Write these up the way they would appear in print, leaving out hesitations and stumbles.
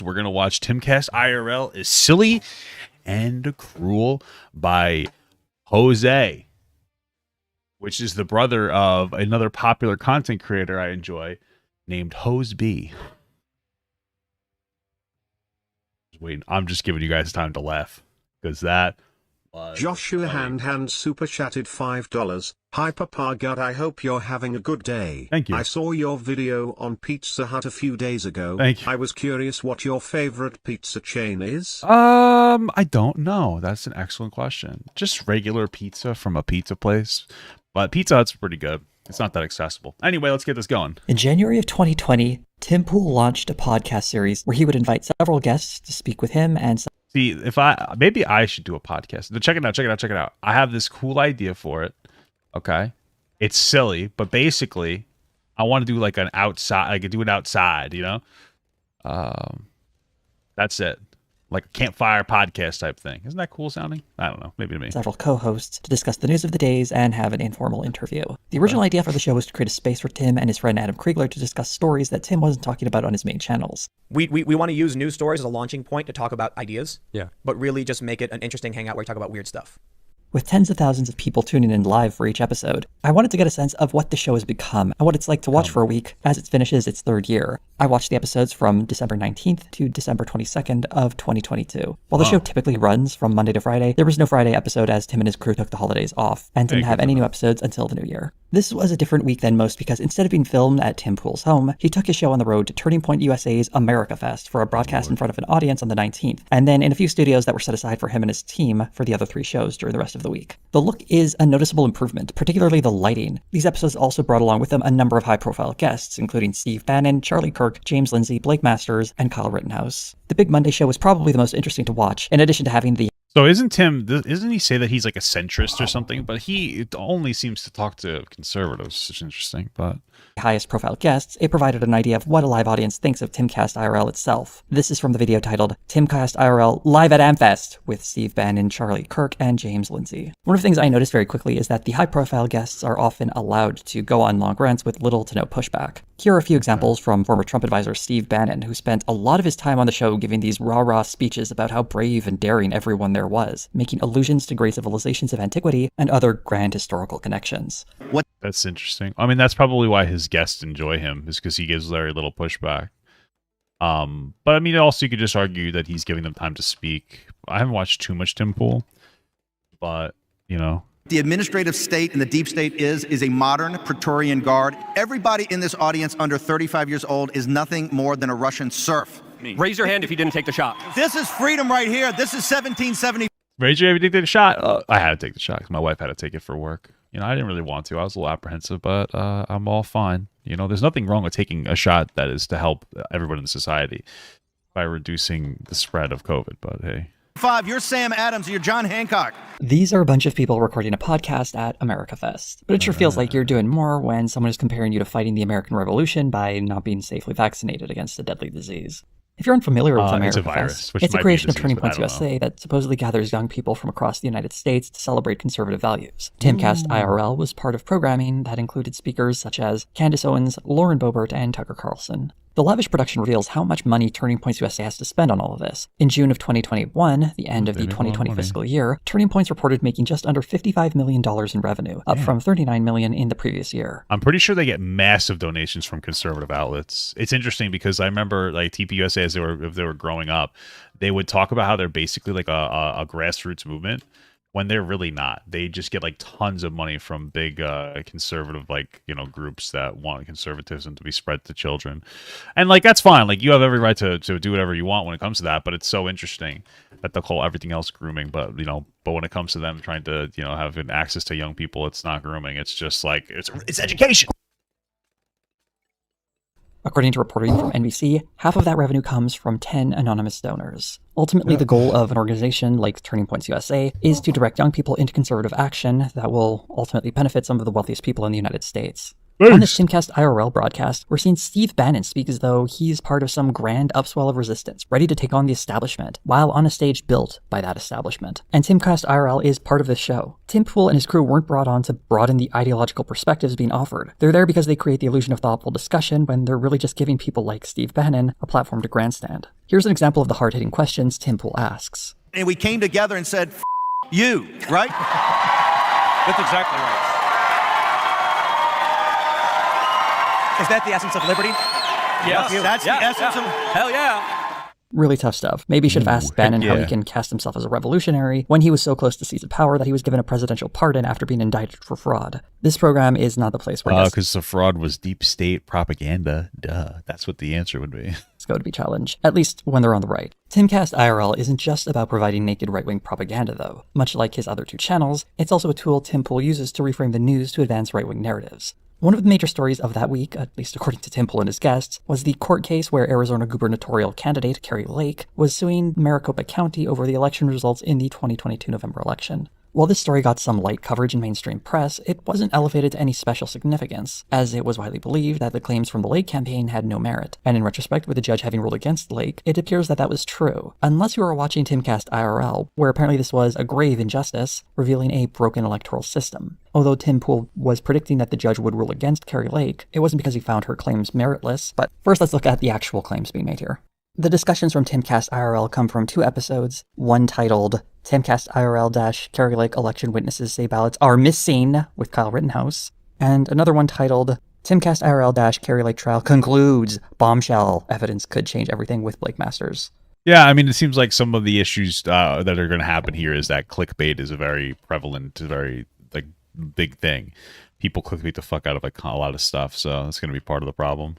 We're going to watch Timcast IRL is Silly and Cruel by José, which is the brother of another popular content creator I enjoy named Hose B. Wait, I'm just giving you guys time to laugh because that was Joshua funny. Hand super chatted $5. Hi Papa God, I hope you're having a good day. Thank you. I saw your video on Pizza Hut a few days ago. Thank you. I was curious what your favorite pizza chain is. I don't know. That's an excellent question. Just regular pizza from a pizza place. But Pizza Hut's pretty good. It's not that accessible. Anyway, let's get this going. In January of 2020, Tim Pool launched a podcast series where he would invite several guests to speak with him and see maybe I should do a podcast. Check it out. I have this cool idea for it. Okay. It's silly, but basically I want to do like an outside, I could do it outside, you know? That's it. Like a campfire podcast type thing. Isn't that cool sounding? I don't know. Maybe to me. Several co-hosts to discuss the news of the days and have an informal interview. The original idea for the show was to create a space for Tim and his friend Adam Kriegler to discuss stories that Tim wasn't talking about on his main channels. We want to use news stories as a launching point to talk about ideas. Yeah. But really just make it an interesting hangout where we talk about weird stuff. With tens of thousands of people tuning in live for each episode, I wanted to get a sense of what the show has become and what it's like to watch for a week as it finishes its third year. I watched the episodes from December 19th to December 22nd of 2022. While the show typically runs from Monday to Friday, there was no Friday episode as Tim and his crew took the holidays off and didn't have any new episodes until the new year. This was a different week than most because instead of being filmed at Tim Pool's home, he took his show on the road to Turning Point USA's America Fest for a broadcast in front of an audience on the 19th, and then in a few studios that were set aside for him and his team for the other 3 shows during the rest of the week. The look is a noticeable improvement, particularly the lighting. These episodes also brought along with them a number of high-profile guests, including Steve Bannon, Charlie Kirk, James Lindsay, Blake Masters, and Kyle Rittenhouse. The Big Monday show was probably the most interesting to watch, in addition to having the So isn't he say that he's like a centrist or something? But he only seems to talk to conservatives, which is interesting. But highest profile guests, it provided an idea of what a live audience thinks of Timcast IRL itself. This is from the video titled Timcast IRL Live at AmFest with Steve Bannon, Charlie Kirk, and James Lindsay. One of the things I noticed very quickly is that the high profile guests are often allowed to go on long rants with little to no pushback. Here are a few examples from former Trump advisor Steve Bannon, who spent a lot of his time on the show giving these rah-rah speeches about how brave and daring everyone there was, making allusions to great civilizations of antiquity and other grand historical connections. that's interesting. I mean, that's probably why his guests enjoy him, is because he gives very little pushback. But I mean, also you could just argue that he's giving them time to speak. I haven't watched too much Tim Pool, but you know. The administrative state and the deep state is a modern Praetorian Guard. Everybody in this audience under 35 years old is nothing more than a Russian serf. Raise your hand if you didn't take the shot. This is freedom right here. This is 1770. Raise your hand if you take the shot. I had to take the shot because my wife had to take it for work. You know, I didn't really want to. I was a little apprehensive, but I'm all fine. You know, there's nothing wrong with taking a shot that is to help everyone in society by reducing the spread of COVID. But hey. 5, you're Sam Adams, you're John Hancock. These are a bunch of people recording a podcast at America Fest, but it sure feels like you're doing more when someone is comparing you to fighting the American Revolution by not being safely vaccinated against a deadly disease. If you're unfamiliar with America Fest, it's a creation of Turning Point USA that supposedly gathers young people from across the United States to celebrate conservative values. Timcast IRL was part of programming that included speakers such as Candace Owens, Lauren Boebert, and Tucker Carlson. The lavish production reveals how much money Turning Points USA has to spend on all of this. In June of 2021, the end of the 2020 fiscal year, Turning Points reported making just under $55 million in revenue, up from $39 million in the previous year. I'm pretty sure they get massive donations from conservative outlets. It's interesting because I remember like TPUSA, if they were growing up, they would talk about how they're basically like a grassroots movement, when they're really not. They just get like tons of money from big conservative, like, you know, groups that want conservatism to be spread to children. And like, that's fine. Like, you have every right to do whatever you want when it comes to that. But it's so interesting that they'll call everything else grooming. But, you know, but when it comes to them trying to, you know, have access to young people, it's not grooming. It's just like, it's education. According to reporting from NBC, half of that revenue comes from 10 anonymous donors. Ultimately, the goal of an organization like Turning Points USA is to direct young people into conservative action that will ultimately benefit some of the wealthiest people in the United States. On this Timcast IRL broadcast, we're seeing Steve Bannon speak as though he's part of some grand upswell of resistance, ready to take on the establishment, while on a stage built by that establishment. And Timcast IRL is part of this show. Tim Pool and his crew weren't brought on to broaden the ideological perspectives being offered. They're there because they create the illusion of thoughtful discussion when they're really just giving people like Steve Bannon a platform to grandstand. Here's an example of the hard-hitting questions Tim Pool asks. And we came together and said, you, right? That's exactly right. Is that the essence of liberty? Yes. That's the essence of... Hell yeah. Really tough stuff. Maybe you should have asked Bannon how he can cast himself as a revolutionary when he was so close to seize of power that he was given a presidential pardon after being indicted for fraud. This program is not the place where because the fraud was deep state propaganda. Duh. That's what the answer would be. It's going to be challenged, at least when they're on the right. Timcast IRL isn't just about providing naked right-wing propaganda, though. Much like his other two channels, it's also a tool Tim Pool uses to reframe the news to advance right-wing narratives. One of the major stories of that week, at least according to Tim Pool and his guests, was the court case where Arizona gubernatorial candidate Kari Lake was suing Maricopa County over the election results in the 2022 November election. While this story got some light coverage in mainstream press, it wasn't elevated to any special significance, as it was widely believed that the claims from the Lake campaign had no merit. And in retrospect, with the judge having ruled against Lake, it appears that that was true. Unless you were watching Timcast IRL, where apparently this was a grave injustice, revealing a broken electoral system. Although Tim Pool was predicting that the judge would rule against Kari Lake, it wasn't because he found her claims meritless. But first, let's look at the actual claims being made here. The discussions from Timcast IRL come from two episodes, one titled Timcast IRL-Kari Lake Election Witnesses Say Ballots Are Missing with Kyle Rittenhouse, and another one titled Timcast IRL-Kari Lake Trial Concludes Bombshell Evidence Could Change Everything with Blake Masters. Yeah, I mean, it seems like some of the issues that are going to happen here is that clickbait is a very prevalent, very like big thing. People clickbait the fuck out of like a lot of stuff, so that's going to be part of the problem.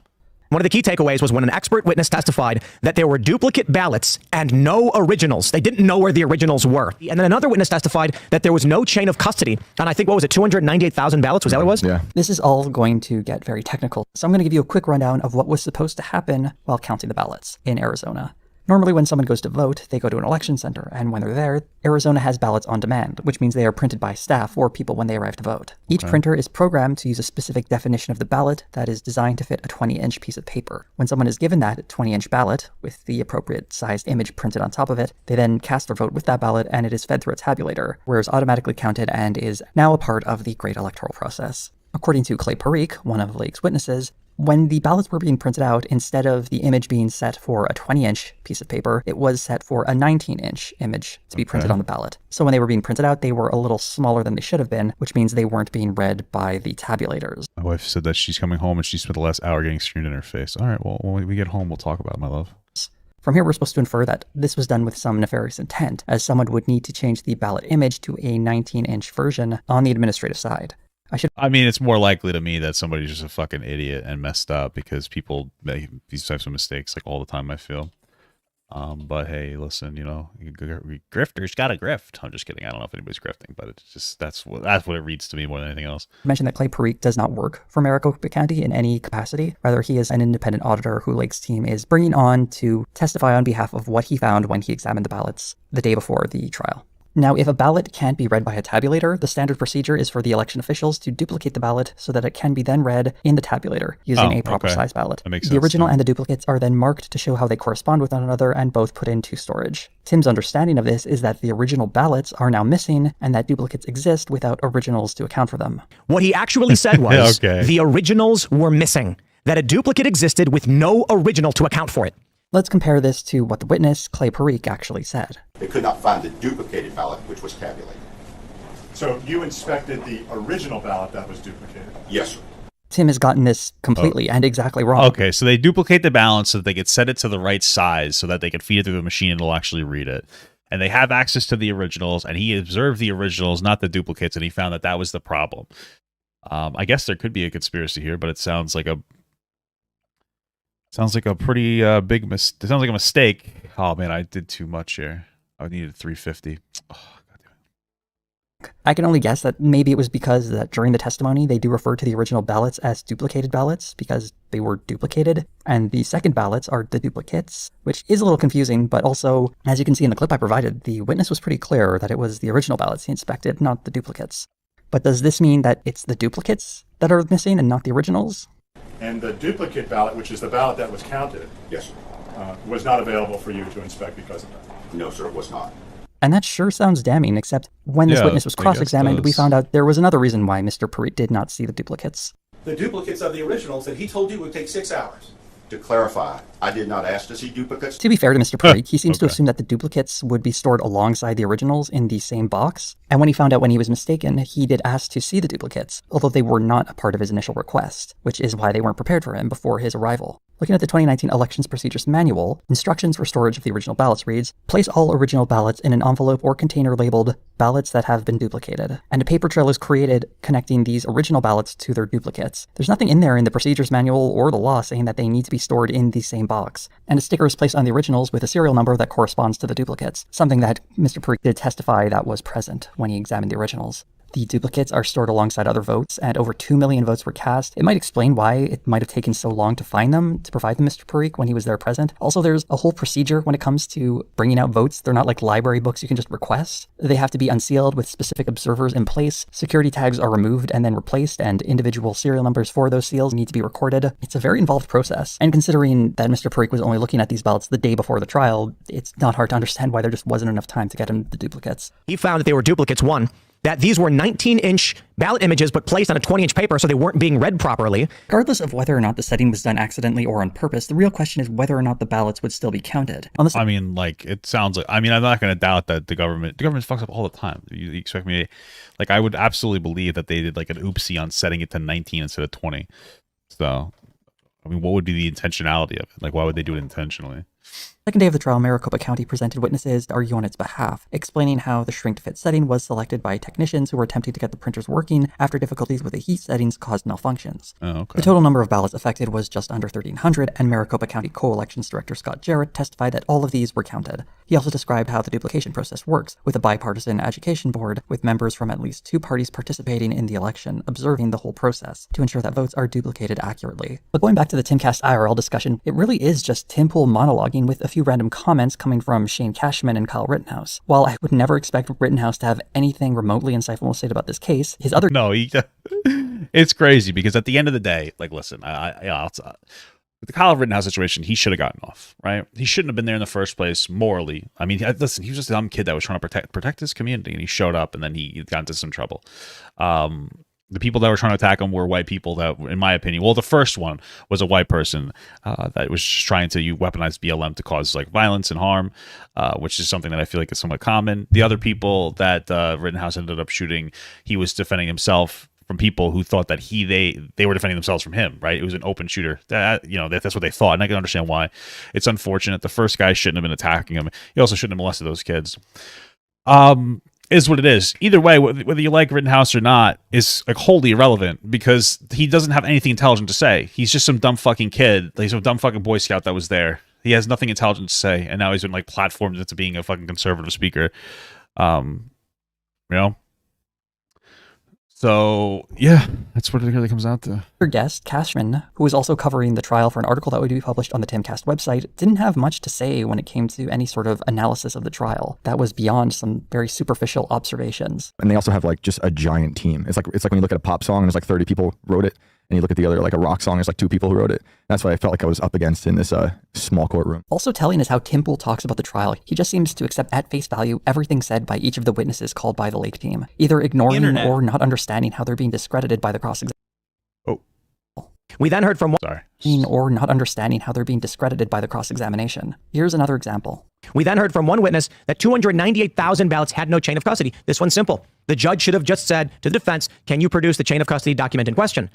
One of the key takeaways was when an expert witness testified that there were duplicate ballots and no originals. They didn't know where the originals were. And then another witness testified that there was no chain of custody. And I think, what was it, 298,000 ballots? Was that what it was? Yeah. This is all going to get very technical, so I'm going to give you a quick rundown of what was supposed to happen while counting the ballots in Arizona. Normally when someone goes to vote, they go to an election center, and when they're there, Arizona has ballots on demand, which means they are printed by staff or people when they arrive to vote. Each printer is programmed to use a specific definition of the ballot that is designed to fit a 20-inch piece of paper. When someone is given that 20-inch ballot, with the appropriate sized image printed on top of it, they then cast their vote with that ballot, and it is fed through a tabulator, where it's automatically counted and is now a part of the great electoral process. According to Clay Parikh, one of Lake's witnesses, when the ballots were being printed out, instead of the image being set for a 20-inch piece of paper, it was set for a 19-inch image to be printed on the ballot. So when they were being printed out, they were a little smaller than they should have been, which means they weren't being read by the tabulators. My wife said that she's coming home and she spent the last hour getting screamed in her face. All right, well, when we get home, we'll talk about it, my love. From here, we're supposed to infer that this was done with some nefarious intent, as someone would need to change the ballot image to a 19-inch version on the administrative side. I mean, it's more likely to me that somebody's just a fucking idiot and messed up, because people make these types of mistakes like all the time, I feel. But hey, listen, you know, grifters gotta grift. I'm just kidding. I don't know if anybody's grifting, but it's just that's what it reads to me more than anything else. I mentioned that Clay Parikh does not work for Maricopa County in any capacity. Rather, he is an independent auditor who Lake's team is bringing on to testify on behalf of what he found when he examined the ballots the day before the trial. Now, if a ballot can't be read by a tabulator, the standard procedure is for the election officials to duplicate the ballot so that it can be then read in the tabulator using a proper size ballot. That makes the sense. original and the duplicates are then marked to show how they correspond with one another and both put into storage. Tim's understanding of this is that the original ballots are now missing and that duplicates exist without originals to account for them. What he actually said was Okay. the originals were missing, that a duplicate existed with no original to account for it. Let's compare this to what the witness, Clay Parikh, actually said. They could not find the duplicated ballot, which was tabulated. So you inspected the original ballot that was duplicated? Yes, sir. Tim has gotten this completely and exactly wrong. Okay, so they duplicate the balance so that they could set it to the right size so that they could feed it through the machine and it'll actually read it. And they have access to the originals, and he observed the originals, not the duplicates, and he found that that was the problem. I guess there could be a conspiracy here, but it sounds like a pretty big it sounds like a mistake. Oh man, I did too much here. I needed 350. Oh, I can only guess that maybe it was because that during the testimony they do refer to the original ballots as duplicated ballots because they were duplicated, and the second ballots are the duplicates, which is a little confusing, but also, as you can see in the clip I provided, the witness was pretty clear that it was the original ballots he inspected, not the duplicates. But does this mean that it's the duplicates that are missing and not the originals? And the duplicate ballot, which is the ballot that was counted, Yes, sir. was not available for you to inspect because of that. No, sir, it was not. And that sure sounds damning, except when this Yeah, witness was I guess cross-examined, we does. found out there was another reason why Mr. Parikh did not see the duplicates. The duplicates of the originals that he told you would take 6 hours. To clarify, I did not ask to see duplicates. To be fair to Mr. Parikh, he seems to Okay. assume that the duplicates would be stored alongside the originals in the same box. And when he found out when he was mistaken, he did ask to see the duplicates, although they were not a part of his initial request, which is why they weren't prepared for him before his arrival. Looking at the 2019 Elections Procedures Manual, instructions for storage of the original ballots reads, place all original ballots in an envelope or container labeled ballots that have been duplicated. And a paper trail is created connecting these original ballots to their duplicates. There's nothing in there in the procedures manual or the law saying that they need to be stored in the same box. And a sticker is placed on the originals with a serial number that corresponds to the duplicates, something that Mr. Parikh did testify that was present when he examined the originals. The duplicates are stored alongside other votes, and over 2 million votes were cast. It might explain why it might have taken so long to find them, to provide them to Mr. Parikh when he was there present. Also, there's a whole procedure when it comes to bringing out votes. They're not like library books you can just request. They have to be unsealed with specific observers in place. Security tags are removed and then replaced, and individual serial numbers for those seals need to be recorded. It's a very involved process. And considering that Mr. Parikh was only looking at these ballots the day before the trial, it's not hard to understand why there just wasn't enough time to get him the duplicates. He found that they were duplicates, one, that these were 19-inch ballot images but placed on a 20-inch paper, so they weren't being read properly. Regardless of whether or not the setting was done accidentally or on purpose, the real question is whether or not the ballots would still be counted. I mean, like, it sounds like, I mean, I'm not going to doubt that the government fucks up all the time. You expect me to, like, I would absolutely believe that they did like an oopsie on setting it to 19 instead of 20. So, I mean, what would be the intentionality of it? Like, why would they do it intentionally? Second day of the trial, Maricopa County presented witnesses to argue on its behalf, explaining how the shrink-to-fit setting was selected by technicians who were attempting to get the printers working after difficulties with the heat settings caused malfunctions. Oh, okay. The total number of ballots affected was just under 1,300, and Maricopa County Co-Elections Director Scott Jarrett testified that all of these were counted. He also described how the duplication process works, with a bipartisan education board with members from at least 2 parties participating in the election, observing the whole process to ensure that votes are duplicated accurately. But going back to the Timcast IRL discussion, it really is just Tim Pool monologuing with a few random comments coming from Shane Cashman and Kyle Rittenhouse. While I would never expect Rittenhouse to have anything remotely insightful to say about this case, his other... No, it's crazy because at the end of the day, like, listen, with the Kyle Rittenhouse situation, he should have gotten off, right? He shouldn't have been there in the first place morally. I mean, listen, he was just a dumb kid that was trying to protect his community, and he showed up, and then he got into some trouble. The people that were trying to attack him were white people that, in my opinion, well, the first one was a white person that was just trying to weaponize BLM to cause like violence and harm, which is something that I feel like is somewhat common. The other people that Rittenhouse ended up shooting, he was defending himself from people who thought that they were defending themselves from him, right? It was an open shooter. That's what they thought, and I can understand why. It's unfortunate. The first guy shouldn't have been attacking him. He also shouldn't have molested those kids. Is what it is. Either way, whether you like Rittenhouse or not is like wholly irrelevant because he doesn't have anything intelligent to say. He's just some dumb fucking kid. He's some dumb fucking Boy Scout that was there. He has nothing intelligent to say, and now he's been like platformed into being a fucking conservative speaker. So yeah, that's what it really comes out to. Our guest, Cashman, who was also covering the trial for an article that would be published on the Timcast website, didn't have much to say when it came to any sort of analysis of the trial. That was beyond some very superficial observations. And they also have like just a giant team. It's like when you look at a pop song and there's like 30 people wrote it, and you look at the other, like a rock song, there's like 2 people who wrote it. That's what I felt like I was up against in this small courtroom. Also telling is how Tim Pool talks about the trial. He just seems to accept at face value everything said by each of the witnesses called by the Lake team, either ignoring or not understanding how they're being discredited by the cross-examination. We then heard from Or not understanding how they're being discredited by the cross-examination. Here's another example. We then heard from one witness that 298,000 ballots had no chain of custody. This one's simple. The judge should have just said to the defense, can you produce the chain of custody document in question?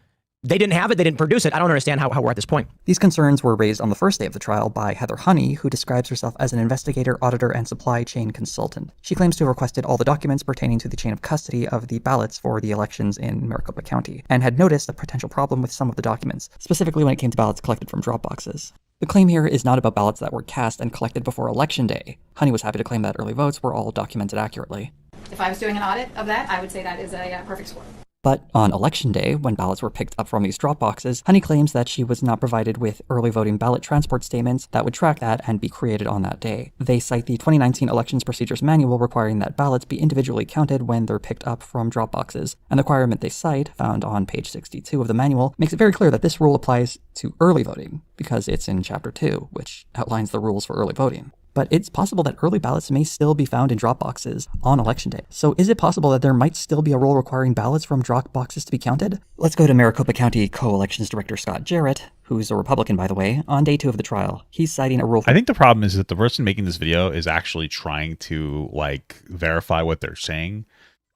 They didn't have it. They didn't produce it. I don't understand how we're at this point. These concerns were raised on the first day of the trial by Heather Honey, who describes herself as an investigator, auditor, and supply chain consultant. She claims to have requested all the documents pertaining to the chain of custody of the ballots for the elections in Maricopa County, and had noticed a potential problem with some of the documents, specifically when it came to ballots collected from drop boxes. The claim here is not about ballots that were cast and collected before Election Day. Honey was happy to claim that early votes were all documented accurately. If I was doing an audit of that, I would say that is a perfect score. But on election day, when ballots were picked up from these drop boxes, Honey claims that she was not provided with early voting ballot transport statements that would track that and be created on that day. They cite the 2019 Elections Procedures Manual requiring that ballots be individually counted when they're picked up from drop boxes. And the requirement they cite, found on page 62 of the manual, makes it very clear that this rule applies to early voting, because it's in Chapter 2, which outlines the rules for early voting. But it's possible that early ballots may still be found in drop boxes on election day. So is it possible that there might still be a rule requiring ballots from drop boxes to be counted? Let's go to Maricopa County Co-Elections Director Scott Jarrett, who's a Republican, by the way, on day 2 of the trial. He's citing a rule. I think the problem is that the person making this video is actually trying to like verify what they're saying.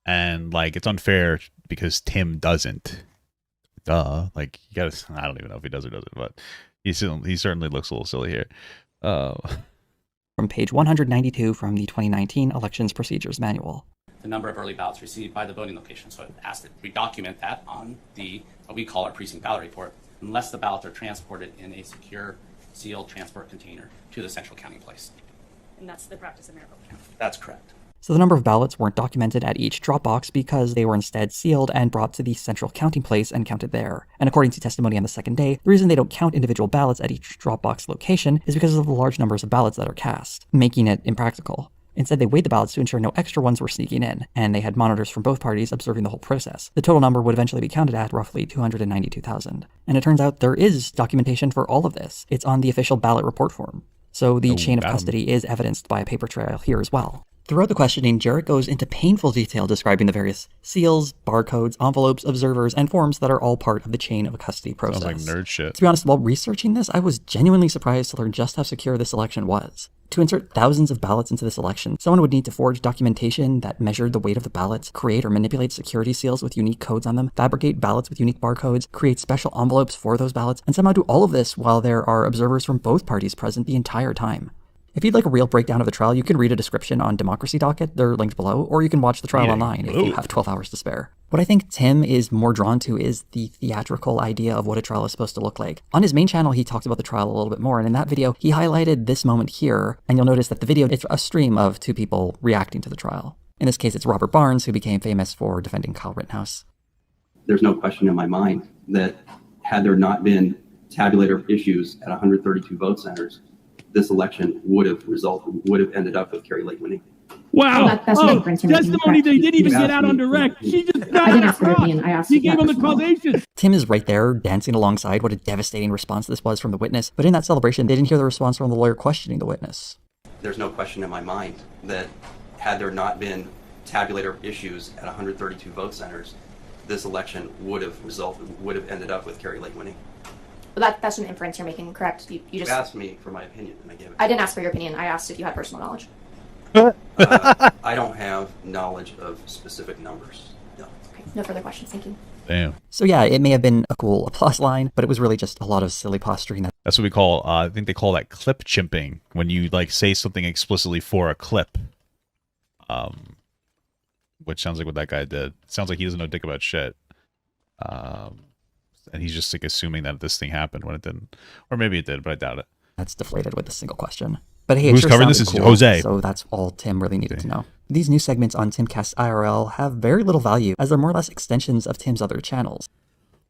And like, it's unfair because Tim doesn't. Like, you gotta, I don't even know if he does or doesn't, but he certainly looks a little silly here. From page 192 from the 2019 Elections Procedures Manual. The number of early ballots received by the voting location. So it asked that we document that on what we call our precinct ballot report, unless the ballots are transported in a secure, sealed transport container to the central counting place. And that's the practice in Maricopa County. That's correct. So the number of ballots weren't documented at each drop box because they were instead sealed and brought to the central counting place and counted there. And according to testimony on the second day, the reason they don't count individual ballots at each drop box location is because of the large numbers of ballots that are cast, making it impractical. Instead, they weighed the ballots to ensure no extra ones were sneaking in, and they had monitors from both parties observing the whole process. The total number would eventually be counted at roughly 292,000. And it turns out there is documentation for all of this. It's on the official ballot report form. So the chain of custody is evidenced by a paper trail here as well. Throughout the questioning, Jarrett goes into painful detail describing the various seals, barcodes, envelopes, observers, and forms that are all part of the chain of custody process. Sounds like nerd shit. To be honest, while researching this, I was genuinely surprised to learn just how secure this election was. To insert thousands of ballots into this election, someone would need to forge documentation that measured the weight of the ballots, create or manipulate security seals with unique codes on them, fabricate ballots with unique barcodes, create special envelopes for those ballots, and somehow do all of this while there are observers from both parties present the entire time. If you'd like a real breakdown of the trial, you can read a description on Democracy Docket, they're linked below, or you can watch the trial online if you have 12 hours to spare. What I think Tim is more drawn to is the theatrical idea of what a trial is supposed to look like. On his main channel, he talked about the trial a little bit more, and in that video, he highlighted this moment here, and you'll notice that the video is a stream of 2 people reacting to the trial. In this case, it's Robert Barnes, who became famous for defending Kyle Rittenhouse. There's no question in my mind that had there not been tabulator issues at 132 vote centers, this election would have ended up with Kari Lake winning. Wow. Testimony they didn't even get out on direct. She just got I didn't ask for your opinion. I asked She gave him the causation. Tim is right there dancing alongside what a devastating response this was from the witness. But in that celebration, they didn't hear the response from the lawyer questioning the witness. There's no question in my mind that had there not been tabulator issues at 132 vote centers, this election would have ended up with Kari Lake winning. Well, that's an inference you're making, correct? You just asked me for my opinion, and I gave it. I didn't ask for your opinion. I asked if you had personal knowledge. I don't have knowledge of specific numbers. No. Okay. No further questions. Thank you. Damn. So yeah, it may have been a cool applause line, but it was really just a lot of silly posturing. That's what we call, I think they call that clip chimping, when you like say something explicitly for a clip. Which sounds like what that guy did. Sounds like he doesn't know dick about shit. And he's just like assuming that this thing happened when it didn't. Or maybe it did, but I doubt it. That's deflated with a single question. But hey, who's covering this is cool, Jose. So that's all Tim really needed to know. These new segments on Timcast IRL have very little value, as they're more or less extensions of Tim's other channels.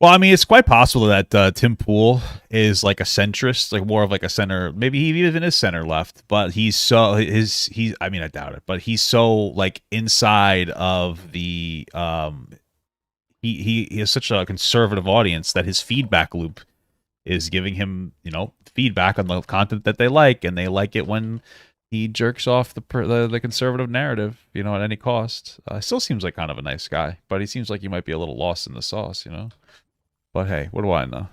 Well, I mean, it's quite possible that Tim Pool is like a centrist, like more of like a center. Maybe he even is center left, but he's so I mean, I doubt it, but he's so like inside of the he has such a conservative audience that his feedback loop is giving him, you know, feedback on the content that they like, and they like it when he jerks off the conservative narrative, you know, at any cost. Still seems like kind of a nice guy, but he seems like he might be a little lost in the sauce, you know. But hey, what do I know?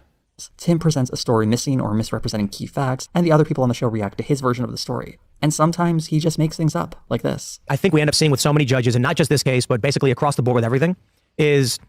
Tim presents a story missing or misrepresenting key facts, and the other people on the show react to his version of the story. And sometimes he just makes things up, like this. I think we end up seeing with so many judges, and not just this case, but basically across the board with everything, is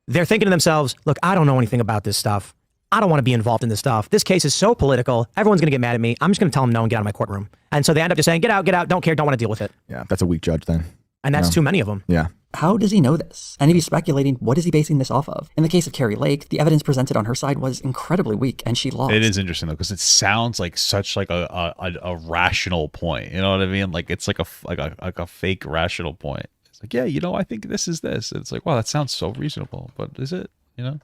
they're thinking to themselves, look, I don't know anything about this stuff. I don't want to be involved in this stuff. This case is so political. Everyone's going to get mad at me. I'm just going to tell them no and get out of my courtroom. And so they end up just saying, get out, don't care, don't want to deal with it. Yeah, that's a weak judge then. And that's too many of them. Yeah. How does he know this? And if he's speculating, what is he basing this off of? In the case of Kari Lake, the evidence presented on her side was incredibly weak, and she lost. It is interesting though, because it sounds like such like a rational point. You know what I mean? Like it's like a fake rational point. It's like, yeah, you know, I think this is this. It's like, wow, that sounds so reasonable, but is it? You know,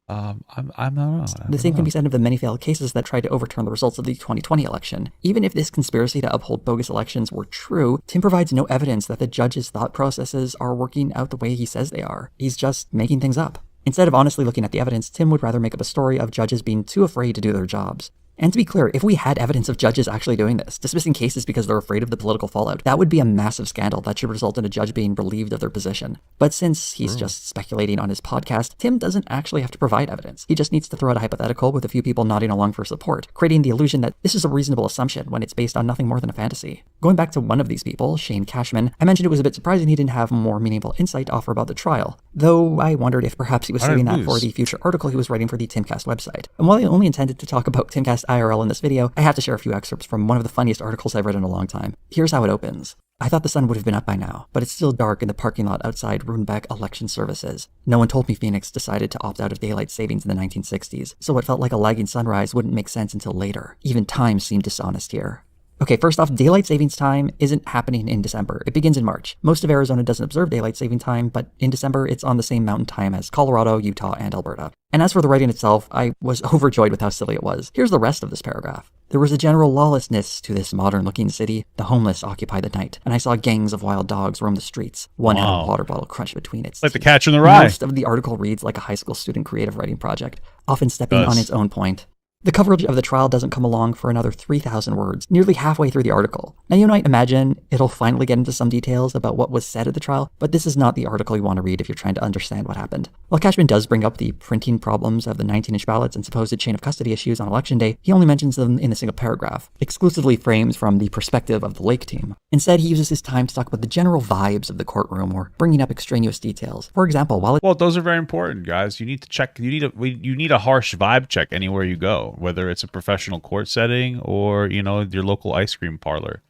I'm not know. The same can be said of the many failed cases that tried to overturn the results of the 2020 election. Even if this conspiracy to uphold bogus elections were true, Tim provides no evidence that the judge's thought processes are working out the way he says they are. He's just making things up. Instead of honestly looking at the evidence, Tim would rather make up a story of judges being too afraid to do their jobs. And to be clear, if we had evidence of judges actually doing this, dismissing cases because they're afraid of the political fallout, that would be a massive scandal that should result in a judge being relieved of their position. But since he's just speculating on his podcast, Tim doesn't actually have to provide evidence. He just needs to throw out a hypothetical with a few people nodding along for support, creating the illusion that this is a reasonable assumption when it's based on nothing more than a fantasy. Going back to one of these people, Shane Cashman, I mentioned it was a bit surprising he didn't have more meaningful insight to offer about the trial, though I wondered if perhaps he was saving that for the future article he was writing for the Timcast website. And while I only intended to talk about Timcast IRL in this video, I have to share a few excerpts from one of the funniest articles I've read in a long time. Here's how it opens. I thought the sun would have been up by now, but it's still dark in the parking lot outside Runebeck Election Services. No one told me Phoenix decided to opt out of daylight savings in the 1960s, so what felt like a lagging sunrise wouldn't make sense until later. Even time seemed dishonest here. Okay, first off, daylight savings time isn't happening in December. It begins in March. Most of Arizona doesn't observe daylight saving time, but in December, it's on the same mountain time as Colorado, Utah, and Alberta. And as for the writing itself, I was overjoyed with how silly it was. Here's the rest of this paragraph. There was a general lawlessness to this modern-looking city. The homeless occupy the night, and I saw gangs of wild dogs roam the streets. One had a water bottle crunched between its like the Catcher in the Rye. Most of the article reads like a high school student creative writing project, often stepping on its own point. The coverage of the trial doesn't come along for another 3,000 words, nearly halfway through the article. Now you might imagine it'll finally get into some details about what was said at the trial, but this is not the article you want to read if you're trying to understand what happened. While Cashman does bring up the printing problems of the 19-inch ballots and supposed chain of custody issues on election day, he only mentions them in a single paragraph, exclusively framed from the perspective of the Lake team. Instead, he uses his time to talk about the general vibes of the courtroom or bringing up extraneous details. For example, well, those are very important, guys. You need to check. You need a harsh vibe check anywhere you go, whether it's a professional court setting or, you know, your local ice cream parlor.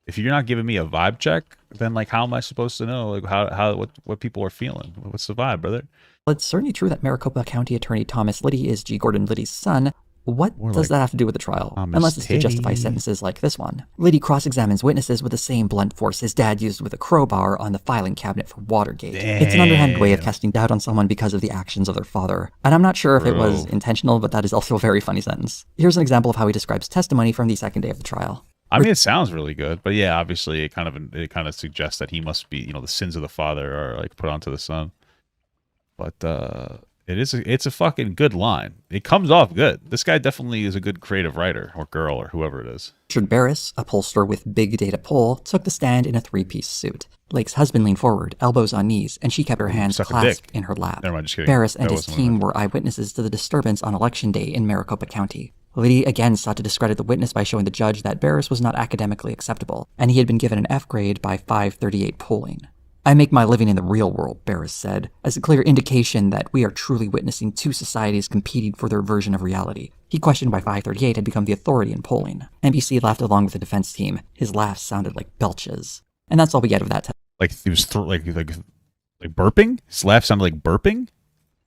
If you're not giving me a vibe check, then like how am I supposed to know like what people are feeling? What's the vibe, brother? Well, it's certainly true that Maricopa County Attorney Thomas Liddy is G. Gordon Liddy's son. What does that have to do with the trial? Unless it's to justify sentences like this one. Liddy cross-examines witnesses with the same blunt force his dad used with a crowbar on the filing cabinet for Watergate. Damn. It's an underhanded way of casting doubt on someone because of the actions of their father. And I'm not sure if it was intentional, but that is also a very funny sentence. Here's an example of how he describes testimony from the second day of the trial. I mean, it sounds really good, but yeah, obviously it kind of suggests that he must be, you know, the sins of the father are like put onto the son. But it's a fucking good line. It comes off good. This guy definitely is a good creative writer or girl or whoever it is. Richard Barris, a pollster with big data poll, took the stand in a three-piece suit. Lake's husband leaned forward, elbows on knees, and she kept her hands clasped in her lap. Never mind, just kidding. Barris and his team were eyewitnesses to the disturbance on Election Day in Maricopa County. Liddy again sought to discredit the witness by showing the judge that Barris was not academically acceptable, and he had been given an F grade by 538 polling. I make my living in the real world, Barris said, as a clear indication that we are truly witnessing two societies competing for their version of reality. He questioned why 538 had become the authority in polling. NBC laughed along with the defense team. His laughs sounded like belches. And that's all we get of that like he was like burping? His laugh sounded like burping?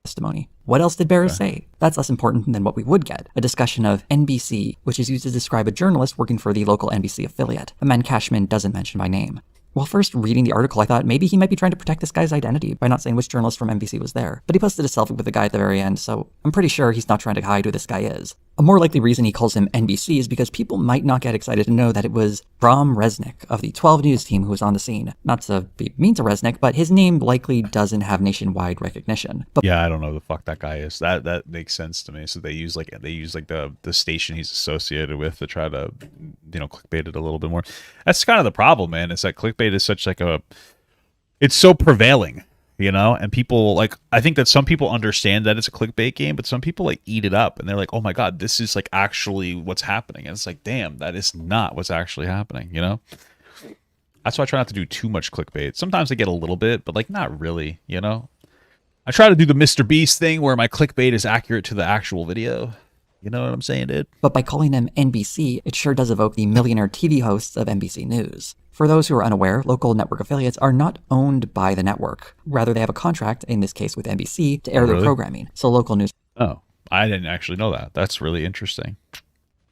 Testimony. What else did Barris say? That's less important than what we would get. A discussion of NBC, which is used to describe a journalist working for the local NBC affiliate, a man Cashman doesn't mention by name. While first reading the article, I thought maybe he might be trying to protect this guy's identity by not saying which journalist from NBC was there. But he posted a selfie with the guy at the very end, so I'm pretty sure he's not trying to hide who this guy is. A more likely reason he calls him NBC is because people might not get excited to know that it was Bram Resnick of the 12 News team who was on the scene. Not to be mean to Resnick, but his name likely doesn't have nationwide recognition. But yeah, I don't know who the fuck that guy is. That makes sense to me. So they use like the station he's associated with to try to, you know, clickbait it a little bit more. That's kind of the problem, man. It's that clickbait is such like it's so prevailing. You know, and people like, I think that some people understand that it's a clickbait game, but some people like eat it up and they're like, oh my God, this is like actually what's happening. And it's like, damn, that is not what's actually happening, you know? That's why I try not to do too much clickbait. Sometimes I get a little bit, but like not really, you know? I try to do the Mr. Beast thing where my clickbait is accurate to the actual video. You know what I'm saying, dude? But by calling him NBC, it sure does evoke the millionaire TV hosts of NBC News. For those who are unaware, local network affiliates are not owned by the network. Rather, they have a contract, in this case with NBC, to air their programming. So local news... Oh, I didn't actually know that. That's really interesting.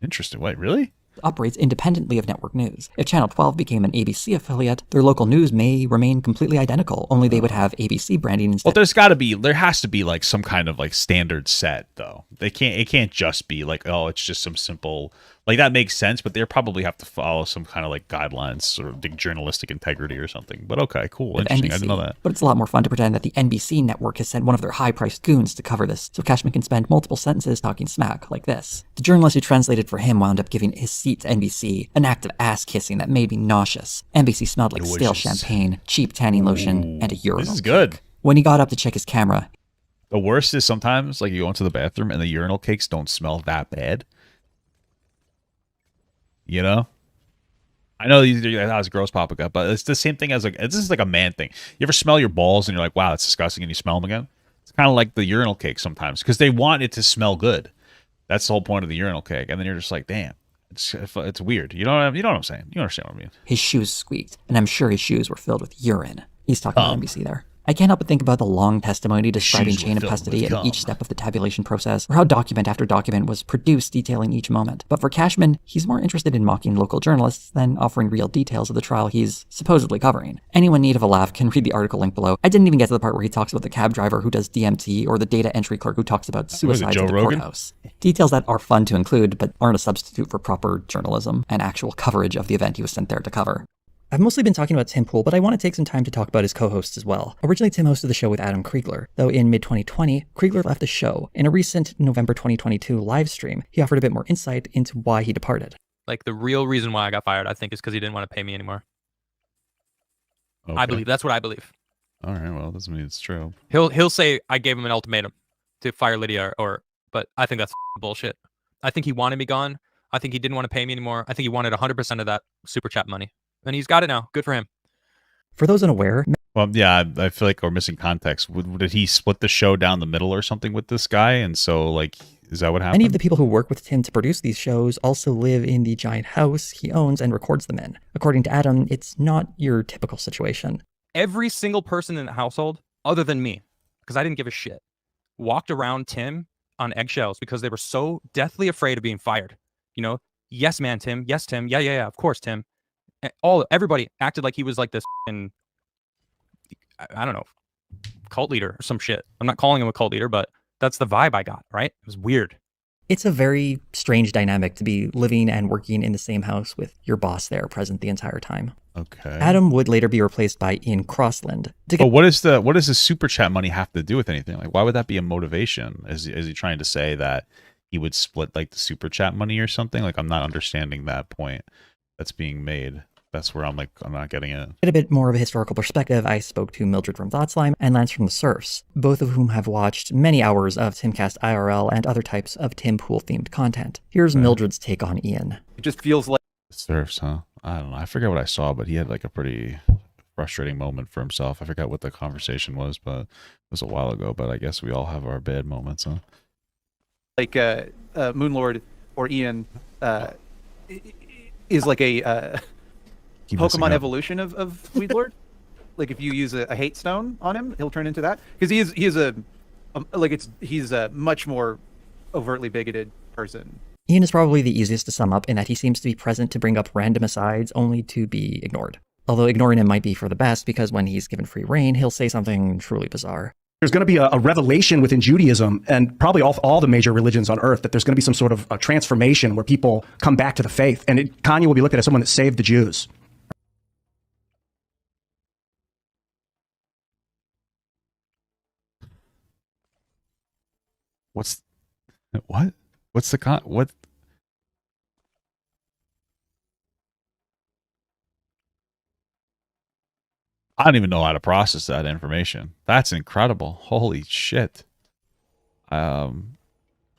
Interesting. Wait, really? operates independently of network news. If Channel 12 became an ABC affiliate, their local news may remain completely identical, only they would have ABC branding instead. Well, there has to be like some kind of like standard set though. It can't just be like, oh, it's just some simple, like that makes sense, but they probably have to follow some kind of like guidelines or like journalistic integrity or something. But okay, cool, interesting. NBC, I didn't know that. But it's a lot more fun to pretend that the NBC network has sent one of their high-priced goons to cover this, so Cashman can spend multiple sentences talking smack like this. The journalist who translated for him wound up giving his seat to NBC an act of ass-kissing that made me nauseous. NBC smelled like stale champagne, cheap tanning lotion, and a urinal. This is good. Cake. When he got up to check his camera, the worst is sometimes like you go into the bathroom and the urinal cakes don't smell that bad. You know? I know that was gross Papa Gut, but it's the same thing as like, this is like a man thing. You ever smell your balls and you're like, wow, it's disgusting, and you smell them again? It's kind of like the urinal cake sometimes because they want it to smell good. That's the whole point of the urinal cake. And then you're just like, damn, it's weird. You know what I'm saying? You understand what I mean? His shoes squeaked, and I'm sure his shoes were filled with urine. He's talking about NBC there. I can't help but think about the long testimony describing chain of custody at each step of the tabulation process, or how document after document was produced detailing each moment. But for Cashman, he's more interested in mocking local journalists than offering real details of the trial he's supposedly covering. Anyone in need of a laugh can read the article linked below. I didn't even get to the part where he talks about the cab driver who does DMT, or the data entry clerk who talks about suicides at the courthouse. Details that are fun to include, but aren't a substitute for proper journalism and actual coverage of the event he was sent there to cover. I've mostly been talking about Tim Pool, but I want to take some time to talk about his co-hosts as well. Originally, Tim hosted the show with Adam Kriegler, though in mid-2020, Kriegler left the show. In a recent November 2022 live stream, he offered a bit more insight into why he departed. Like, the real reason why I got fired, I think, is because he didn't want to pay me anymore. Okay. I believe. That's what I believe. All right, well, doesn't mean it's true. He'll say I gave him an ultimatum to fire Lydia, but I think that's bullshit. I think he wanted me gone. I think he didn't want to pay me anymore. I think he wanted 100% of that super chat money. And he's got it now. Good for him. For those unaware... Well, yeah, I feel like we're missing context. Did he split the show down the middle or something with this guy? And so, like, is that what happened? Many of the people who work with Tim to produce these shows also live in the giant house he owns and records them in. According to Adam, it's not your typical situation. Every single person in the household, other than me, because I didn't give a shit, walked around Tim on eggshells because they were so deathly afraid of being fired. You know, yes, man, Tim. Yes, Tim. Yeah, of course, Tim. Everybody acted like he was like this, and I don't know, cult leader or some shit. I'm not calling him a cult leader, but that's the vibe I got, right? It was weird. It's a very strange dynamic to be living and working in the same house with your boss there present the entire time. Okay. Adam would later be replaced by Ian Crossland. But what does the super chat money have to do with anything? Like, why would that be a motivation? Is he trying to say that he would split like the super chat money or something? Like, I'm not understanding that point that's being made. That's where I'm not getting it. Get a bit more of a historical perspective. I spoke to Mildred from Thoughtslime and Lance from the Surfs, both of whom have watched many hours of Timcast IRL and other types of Tim Pool themed content. Here's Mildred's take on Ian. It just feels like Surfs, huh? I don't know. I forget what I saw, but he had like a pretty frustrating moment for himself. I forgot what the conversation was, but it was a while ago. But I guess we all have our bad moments, huh? Like Moonlord or Ian is like a Pokemon evolution of Weedlord. Like if you use a hate stone on him, he'll turn into that, because he's a much more overtly bigoted person. Ian is probably the easiest to sum up in that he seems to be present to bring up random asides only to be ignored. Although ignoring him might be for the best, because when he's given free rein, he'll say something truly bizarre. There's going to be a revelation within Judaism and probably all the major religions on earth that there's going to be some sort of a transformation where people come back to the faith. And Kanye will be looked at as someone that saved the Jews. What? I don't even know how to process that information. That's incredible. Holy shit. Wow.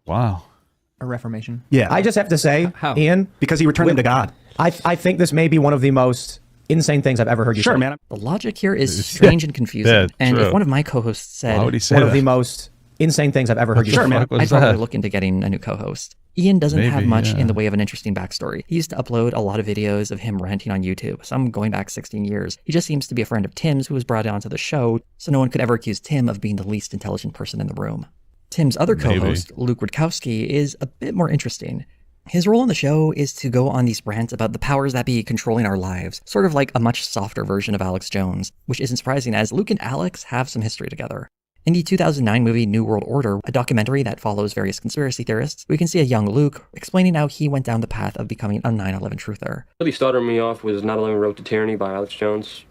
A reformation. Yeah. I just have to say, How? Ian, because he returned them to God. I think this may be one of the most insane things I've ever heard you say. Sure, man. The logic here is strange and confusing. Yeah, and true. if one of my co-hosts said Why would he say one that? of the most insane things I've ever heard you say. Sure, man. I'd probably look into getting a new co-host. Ian doesn't have much yeah. in the way of an interesting backstory. He used to upload a lot of videos of him ranting on YouTube, some going back 16 years. He just seems to be a friend of Tim's who was brought onto the show, so no one could ever accuse Tim of being the least intelligent person in the room. Tim's other co-host, Luke Rutkowski, is a bit more interesting. His role in the show is to go on these rants about the powers that be controlling our lives, sort of like a much softer version of Alex Jones, which isn't surprising as Luke and Alex have some history together. In the 2009 movie New World Order, a documentary that follows various conspiracy theorists, we can see a young Luke explaining how he went down the path of becoming a 9/11 truther. What really started me off was 9/11 Road to Tyranny by Alex Jones.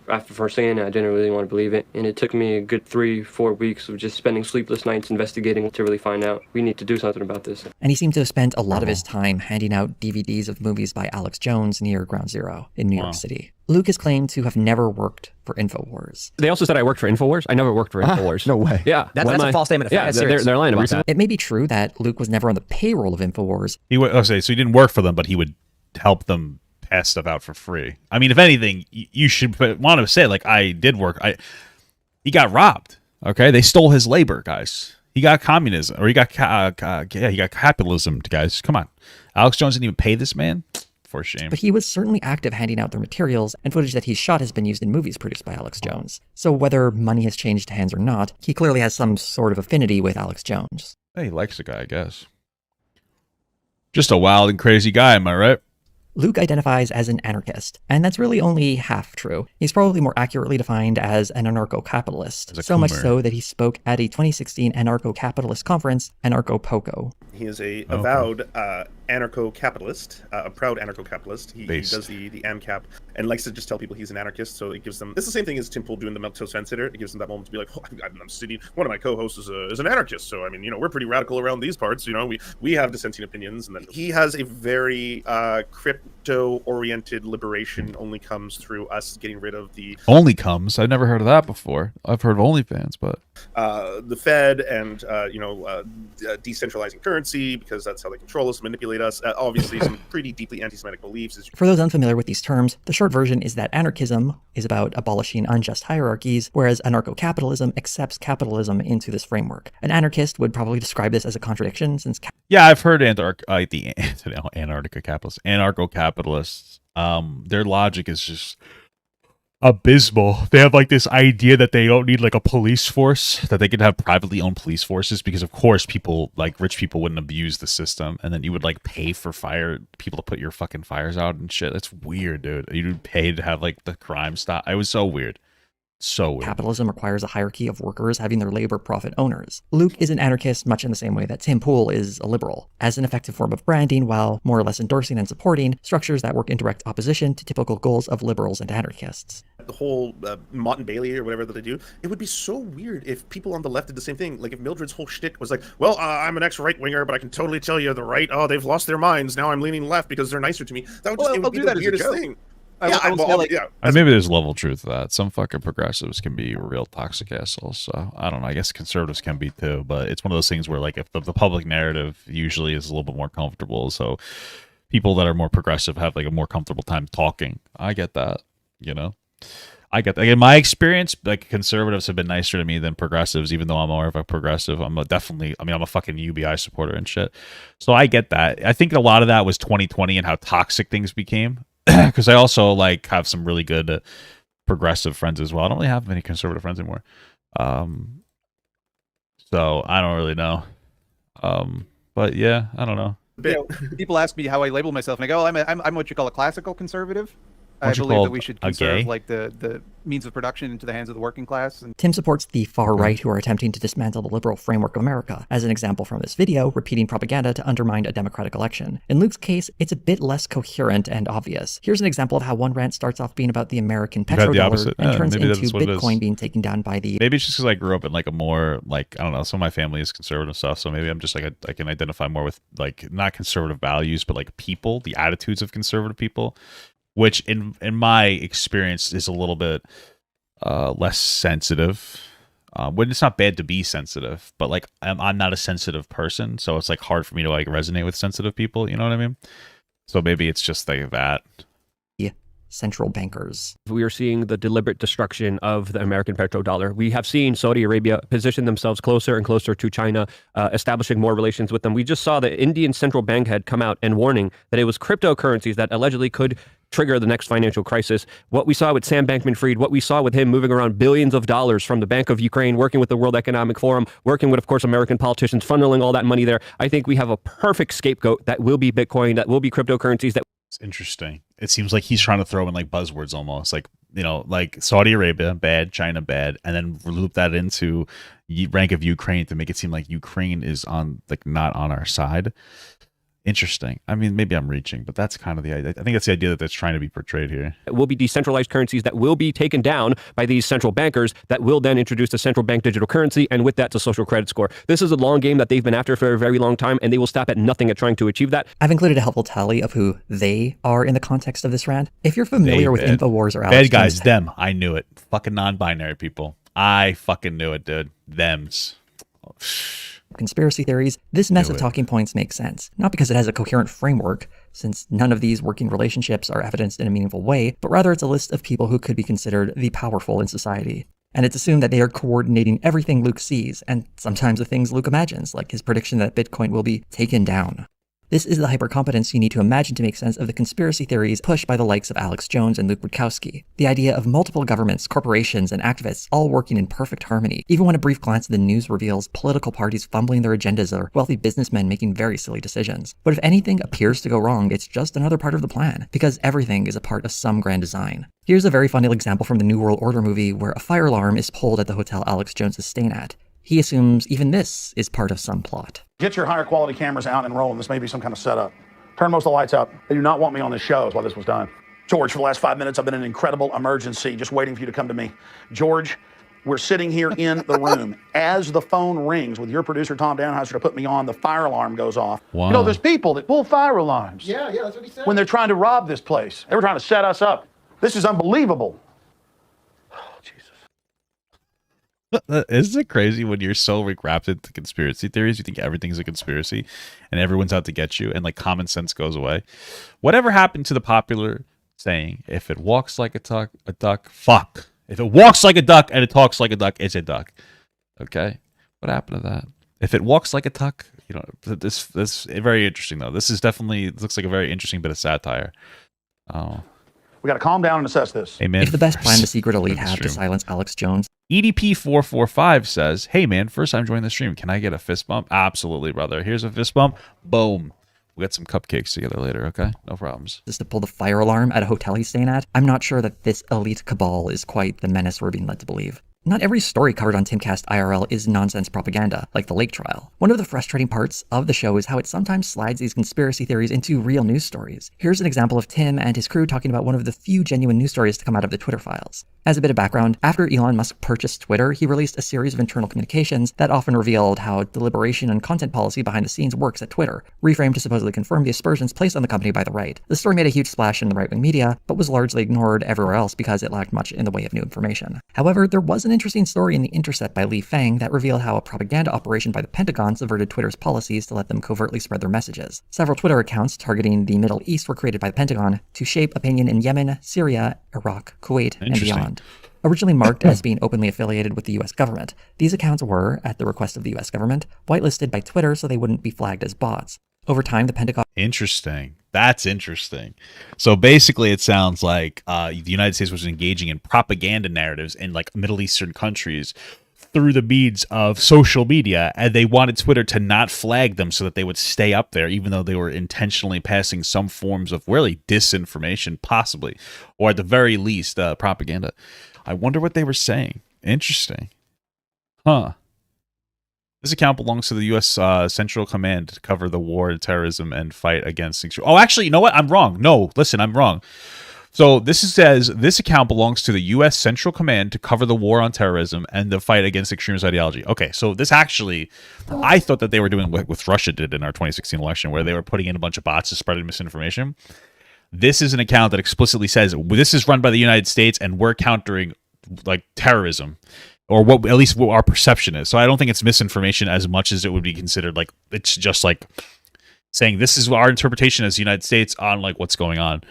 After first seeing it, I didn't really want to believe it, and it took me a good 3-4 weeks of just spending sleepless nights investigating to really find out we need to do something about this. And he seemed to have spent a lot of his time handing out DVDs of movies by Alex Jones near Ground Zero in New York City. Luke is claimed to have never worked for InfoWars. They also said I worked for InfoWars. I never worked for InfoWars. No way. Yeah. That's a false statement. Yeah, they're lying about that. It may be true that Luke was never on the payroll of InfoWars. So he didn't work for them, but he would help them pass stuff out for free. I mean, if anything, you should want to say, like, I did work. He got robbed. Okay, they stole his labor, guys. He got communism, or he got he got capitalism, guys. Come on, Alex Jones didn't even pay this man. For shame. But he was certainly active handing out their materials, and footage that he's shot has been used in movies produced by Alex Jones. So whether money has changed hands or not, he clearly has some sort of affinity with Alex Jones. Hey, he likes the guy, I guess. Just a wild and crazy guy, am I right? Luke identifies as an anarchist, and that's really only half true. He's probably more accurately defined as an anarcho-capitalist, so much so that he spoke at a 2016 anarcho-capitalist conference, Anarcho-Poco. He is a avowed anarcho-capitalist, a proud anarcho-capitalist. He does the AMCAP and likes to just tell people he's an anarchist, so it gives them... It's the same thing as Tim Pool doing the Milquetoast Fan Sitter. It gives them that moment to be like, oh, I'm sitting... One of my co-hosts is an anarchist, so, I mean, you know, we're pretty radical around these parts, you know, we have dissenting opinions, and then he has a very crypto-oriented liberation only comes through us getting rid of the... Only comes? I've never heard of that before. I've heard of OnlyFans, but... the Fed and, decentralizing currency, because that's how they control us, manipulate us. Obviously, some pretty deeply anti-Semitic beliefs. For those unfamiliar with these terms, the short version is that anarchism is about abolishing unjust hierarchies, whereas anarcho-capitalism accepts capitalism into this framework. An anarchist would probably describe this as a contradiction, since... Yeah, I've heard anarcho-capitalists. Their logic is just abysmal. They have like this idea that they don't need like a police force, that they could have privately owned police forces, because of course people, like rich people, wouldn't abuse the system, and then you would like pay for people to put your fucking fires out and shit. That's weird, dude. You'd pay to have like the crime stop. It was so weird. So weird. Capitalism requires a hierarchy of workers having their labor profit owners. Luke is an anarchist much in the same way that Tim Pool is a liberal, as an effective form of branding while more or less endorsing and supporting structures that work in direct opposition to typical goals of liberals and anarchists. The whole Mott and Bailey or whatever that they do, it would be so weird if people on the left did the same thing. Like if Mildred's whole shtick was like, well, I'm an ex-right-winger, but I can totally tell you the right, oh, they've lost their minds, now I'm leaning left because they're nicer to me. That would just, it would be the weirdest thing. Maybe there's level truth to that. Some fucking progressives can be real toxic assholes. So I don't know. I guess conservatives can be too, but it's one of those things where like if the public narrative usually is a little bit more comfortable, so people that are more progressive have like a more comfortable time talking. I get that, you know. I get that. In my experience, like conservatives have been nicer to me than progressives, even though I'm more of a progressive. I'm a fucking UBI supporter and shit. So I get that. I think a lot of that was 2020 and how toxic things became. Because I also like have some really good progressive friends as well. I don't really have many conservative friends anymore. So I don't really know. But yeah, I don't know. People ask me how I label myself, and I go, I'm what you call a classical conservative. I believe that we should conserve like the means of production into the hands of the working class. And Tim supports the far right who are attempting to dismantle the liberal framework of America, as an example from this video, repeating propaganda to undermine a democratic election. In Luke's case, it's a bit less coherent and obvious. Here's an example of how one rant starts off being about the American petrodollar and turns into Bitcoin being taken down by the... Maybe it's just because I grew up in like a more, like, I don't know, some of my family is conservative stuff, so maybe I'm just like, I can identify more with like, not conservative values, but like people, the attitudes of conservative people. Which, in my experience, is a little bit less sensitive. When it's not bad to be sensitive, but like I'm not a sensitive person, so it's like hard for me to like resonate with sensitive people. You know what I mean? So maybe it's just like that. central bankers. We are seeing the deliberate destruction of the American petrodollar. We have seen Saudi Arabia position themselves closer and closer to China, establishing more relations with them. We just saw the Indian central bank had come out and warning that it was cryptocurrencies that allegedly could trigger the next financial crisis. What we saw with Sam Bankman-Fried, what we saw with him moving around billions of dollars from the Bank of Ukraine, working with the World Economic Forum, working with, of course, American politicians, funneling all that money there. I think we have a perfect scapegoat that will be Bitcoin, that will be cryptocurrencies. It's interesting. It seems like he's trying to throw in like buzzwords almost, like, you know, like Saudi Arabia, bad, China, bad, and then loop that into rank of Ukraine to make it seem like Ukraine is on, like, not on our side. Interesting. I mean, maybe I'm reaching, but that's kind of the idea. I think that's the idea that's trying to be portrayed here. It will be decentralized currencies that will be taken down by these central bankers that will then introduce a central bank digital currency, and with that, it's a social credit score. This is a long game that they've been after for a very long time, and they will stop at nothing at trying to achieve that. I've included a helpful tally of who they are in the context of this rant. If you're familiar with InfoWars or Alex bad guys, Jones, them. I knew it. Fucking non-binary people. I fucking knew it, dude. Thems. Conspiracy theories, this mess of talking points makes sense. Not because it has a coherent framework, since none of these working relationships are evidenced in a meaningful way, but rather it's a list of people who could be considered the powerful in society. And it's assumed that they are coordinating everything Luke sees, and sometimes the things Luke imagines, like his prediction that Bitcoin will be taken down. This is the hypercompetence you need to imagine to make sense of the conspiracy theories pushed by the likes of Alex Jones and Luke Rudkowski. The idea of multiple governments, corporations, and activists all working in perfect harmony, even when a brief glance at the news reveals political parties fumbling their agendas or wealthy businessmen making very silly decisions. But if anything appears to go wrong, it's just another part of the plan, because everything is a part of some grand design. Here's a very funny example from the New World Order movie where a fire alarm is pulled at the hotel Alex Jones is staying at. He assumes even this is part of some plot. Get your higher quality cameras out and rolling. This may be some kind of setup. Turn most of the lights up. They do not want me on this show is why this was done. George, for the last 5 minutes, I've been in an incredible emergency, just waiting for you to come to me. George, we're sitting here in the room. As the phone rings with your producer, Tom Danheiser, to put me on, the fire alarm goes off. Wow. You know, there's people that pull fire alarms. Yeah, that's what he said. When they're trying to rob this place. They were trying to set us up. This is unbelievable. Isn't it crazy when you're so wrapped into conspiracy theories, you think everything's a conspiracy and everyone's out to get you, and like common sense goes away? Whatever happened to the popular saying, if it walks like a duck, fuck. If it walks like a duck and it talks like a duck, it's a duck. Okay? What happened to that? If it walks like a duck, you know, this very interesting though. This is definitely looks like a very interesting bit of satire. Oh. We got to calm down and assess this. Amen. If the best plan the secret elite have to silence Alex Jones. EDP445 says, hey man, first time joining the stream. Can I get a fist bump? Absolutely, brother. Here's a fist bump. Boom. We'll get some cupcakes together later, okay? No problems. Just to pull the fire alarm at a hotel he's staying at, I'm not sure that this elite cabal is quite the menace we're being led to believe. Not every story covered on Timcast IRL is nonsense propaganda, like the Lake trial. One of the frustrating parts of the show is how it sometimes slides these conspiracy theories into real news stories. Here's an example of Tim and his crew talking about one of the few genuine news stories to come out of the Twitter files. As a bit of background, after Elon Musk purchased Twitter, he released a series of internal communications that often revealed how deliberation and content policy behind the scenes works at Twitter, reframed to supposedly confirm the aspersions placed on the company by the right. The story made a huge splash in the right-wing media, but was largely ignored everywhere else because it lacked much in the way of new information. However, there was an interesting story in The Intercept by Li Feng that revealed how a propaganda operation by the Pentagon subverted Twitter's policies to let them covertly spread their messages. Several Twitter accounts targeting the Middle East were created by the Pentagon to shape opinion in Yemen, Syria, Iraq, Kuwait, and beyond. Originally marked as being openly affiliated with the US government, these accounts were, at the request of the US government, whitelisted by Twitter so they wouldn't be flagged as bots. Over time, the Pentagon... Interesting. That's interesting. So basically, it sounds like the United States was engaging in propaganda narratives in like Middle Eastern countries through the means of social media, and they wanted Twitter to not flag them so that they would stay up there, even though they were intentionally passing some forms of really disinformation, possibly, or at the very least, propaganda. I wonder what they were saying. Interesting. Huh. This account belongs to the U.S. Central Command to cover the war, terrorism, and fight against... Oh, actually, you know what? I'm wrong. No, listen, I'm wrong. So this says, this account belongs to the U.S. Central Command to cover the war on terrorism and the fight against extremist ideology. Okay, so this actually... I thought that they were doing what Russia did in our 2016 election, where they were putting in a bunch of bots to spread misinformation. This is an account that explicitly says, this is run by the United States, and we're countering, like, terrorism. Or what, at least what our perception is. So I don't think it's misinformation as much as it would be considered like, it's just like saying this is our interpretation as the United States on like what's going on.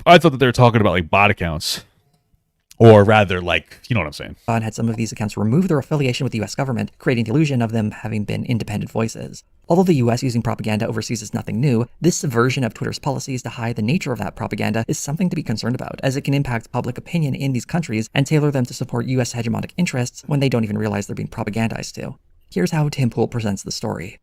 I thought that they were talking about like bot accounts. Or rather, like, you know what I'm saying. Had some of these accounts remove their affiliation with the US government, creating the illusion of them having been independent voices. Although the US using propaganda overseas is nothing new, this subversion of Twitter's policies to hide the nature of that propaganda is something to be concerned about, as it can impact public opinion in these countries and tailor them to support US hegemonic interests when they don't even realize they're being propagandized to. Here's how Tim Pool presents the story.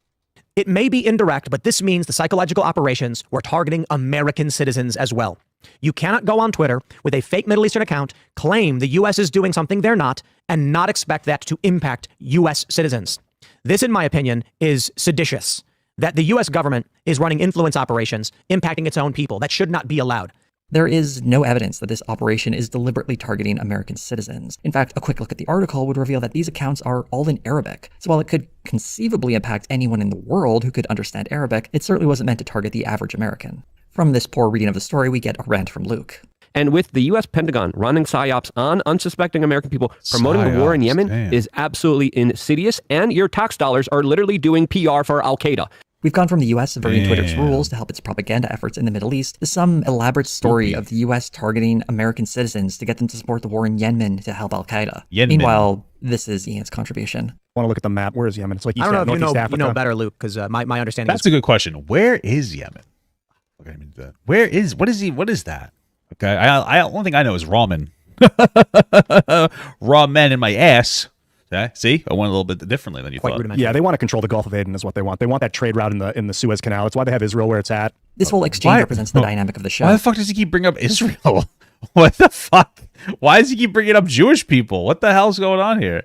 It may be indirect, but this means the psychological operations were targeting American citizens as well. You cannot go on Twitter with a fake Middle Eastern account, claim the U.S. is doing something they're not, and not expect that to impact U.S. citizens. This, in my opinion, is seditious. That the U.S. government is running influence operations, impacting its own people. That should not be allowed. There is no evidence that this operation is deliberately targeting American citizens. In fact, a quick look at the article would reveal that these accounts are all in Arabic. So while it could conceivably impact anyone in the world who could understand Arabic, it certainly wasn't meant to target the average American. From this poor reading of the story, we get a rant from Luke. And with the U.S. Pentagon running psyops on unsuspecting American people, promoting the war in Yemen is absolutely insidious, and your tax dollars are literally doing PR for Al-Qaeda. We've gone from the US subverting Twitter's rules to help its propaganda efforts in the Middle East to some elaborate story of the US targeting American citizens to get them to support the war in Yemen to help Al-Qaeda. Meanwhile, this is Ian's contribution. I want to look at the map. Where is Yemen? It's like East I don't know if Africa. you know better, Luke, because my understanding That's a good question. Where is Yemen? Okay, I mean, what is that? Okay, I one thing I know is ramen. Raw men in my ass. Okay, see, I went a little bit differently than you thought. Yeah, they want to control the Gulf of Aden is what they want. They want that trade route in the Suez Canal. That's why they have Israel where it's at. This whole exchange represents the dynamic of the show. Why the fuck does he keep bringing up Israel? What the fuck? Why does he keep bringing up Jewish people? What the hell's going on here?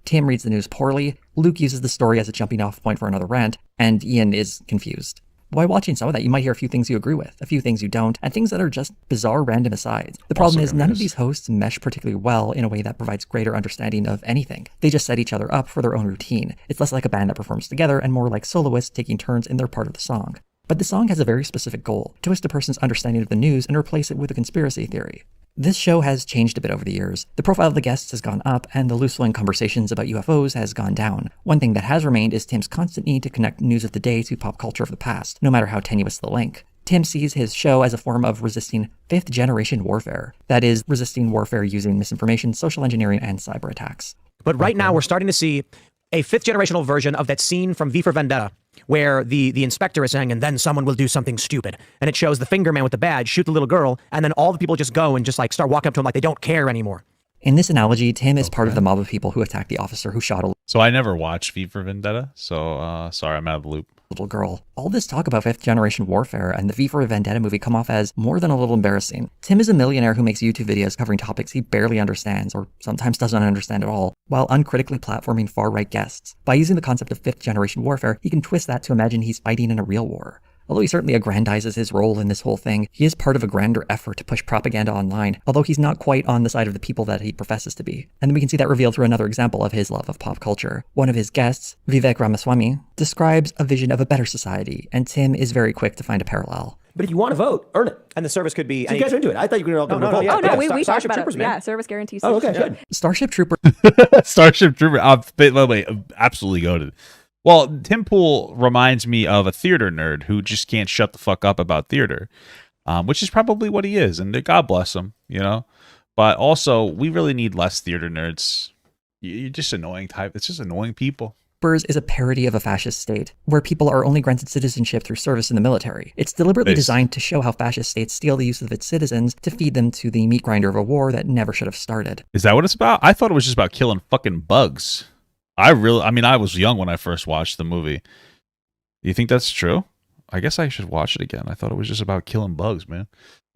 Tim reads the news poorly, Luke uses the story as a jumping off point for another rant, and Ian is confused. While watching some of that, you might hear a few things you agree with, a few things you don't, and things that are just bizarre random asides. The problem is none of these hosts mesh particularly well in a way that provides greater understanding of anything. They just set each other up for their own routine. It's less like a band that performs together and more like soloists taking turns in their part of the song. But the song has a very specific goal: twist a person's understanding of the news and replace it with a conspiracy theory. This show has changed a bit over the years. The profile of the guests has gone up, and the loose-flowing conversations about UFOs has gone down. One thing that has remained is Tim's constant need to connect news of the day to pop culture of the past, no matter how tenuous the link. Tim sees his show as a form of resisting fifth-generation warfare. That is, resisting warfare using misinformation, social engineering, and cyber attacks. But right now, we're starting to see a fifth-generational version of that scene from V for Vendetta, where the inspector is saying, and then someone will do something stupid. And it shows the finger man with the badge shoot the little girl, and then all the people just go and just like start walking up to him like they don't care anymore. In this analogy, Tim is part of the mob of people who attacked the officer who shot a So I never watched V for Vendetta, so sorry, I'm out of the loop. Little girl. All this talk about fifth-generation warfare and the V for Vendetta movie come off as more than a little embarrassing. Tim is a millionaire who makes YouTube videos covering topics he barely understands, or sometimes doesn't understand at all, while uncritically platforming far-right guests. By using the concept of fifth-generation warfare, he can twist that to imagine he's fighting in a real war. Although he certainly aggrandizes his role in this whole thing, he is part of a grander effort to push propaganda online, although he's not quite on the side of the people that he professes to be. And we can see that revealed through another example of his love of pop culture. One of his guests, Vivek Ramaswamy, describes a vision of a better society, and Tim is very quick to find a parallel. But if you want to vote, earn it. And the service could be... So you guys are into it. I thought you were all going to vote. Yeah, Oh, no, we talked about Troopers, it. man. Yeah, service guarantees. Oh, okay, good. Starship Trooper. Starship Trooper. By the way, absolutely goated. Well, Tim Pool reminds me of a theater nerd who just can't shut the fuck up about theater, which is probably what he is, and God bless him, you know. But also, we really need less theater nerds. You're just annoying type. It's just annoying people. Is a parody of a fascist state, where people are only granted citizenship through service in the military. It's deliberately designed to show how fascist states steal the use of its citizens to feed them to the meat grinder of a war that never should have started. Is that what it's about? I thought it was just about killing fucking bugs. I was young when I first watched the movie. Do you think that's true? I guess I should watch it again. I thought it was just about killing bugs, man.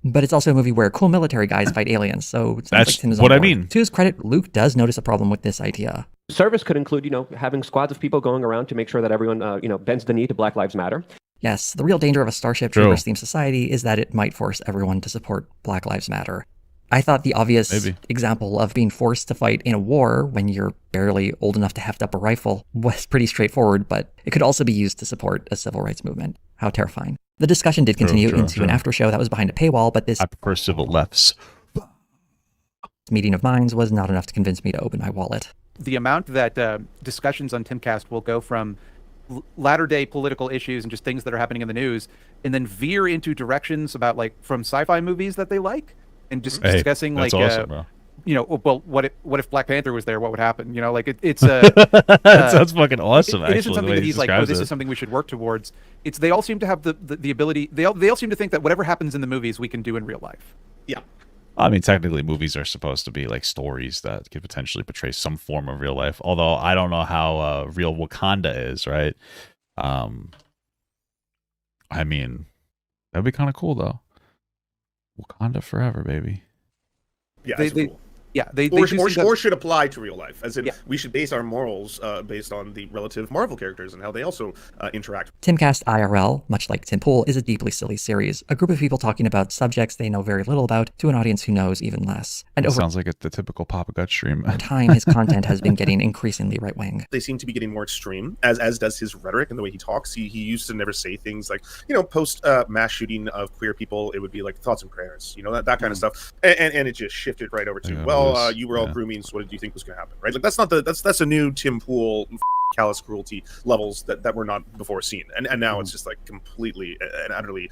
But it's also a movie where cool military guys fight aliens, so it sounds That's like Tim is what on I board. mean. To his credit, Luke does notice a problem with this idea. Service could include, having squads of people going around to make sure that everyone, bends the knee to Black Lives Matter. Yes, the real danger of a Starship Troopers themed society is that it might force everyone to support Black Lives Matter. I thought the obvious example of being forced to fight in a war when you're barely old enough to heft up a rifle was pretty straightforward, but it could also be used to support a civil rights movement. How terrifying. The discussion did continue into an after show that was behind a paywall, but this I prefer civil lefts. meeting of minds was not enough to convince me to open my wallet. The amount that discussions on Timcast will go from latter day political issues and just things that are happening in the news, and then veer into directions about like from sci-fi movies that they like, and just discussing like awesome, bro. you know, well, what if Black Panther was there? What would happen? You know, like it's that sounds fucking awesome. It isn't something that he's like, oh, this is something we should work towards. It's they all seem to have the ability. They all seem to think that whatever happens in the movies we can do in real life. Yeah. I mean, technically, movies are supposed to be like stories that could potentially portray some form of real life. Although I don't know how real Wakanda is, right? I mean, that'd be kind of cool though. Wakanda forever, baby. Yeah, they or should apply to real life, as in we should base our morals based on the relative Marvel characters and how they also interact. Timcast IRL, much like Tim Pool, is a deeply silly series, a group of people talking about subjects they know very little about to an audience who knows even less. And over sounds like the typical Papa Gut stream. time, his content has been getting increasingly right-wing. They seem to be getting more extreme, as does his rhetoric and the way he talks. He used to never say things like, you know, post mass shooting of queer people, it would be like thoughts and prayers, you know, that kind of stuff, and it just shifted right over to you were all grooming, so what did you think was going to happen, right? Like that's not that's a new Tim Pool callous cruelty levels that were not before seen, and now it's just like completely and utterly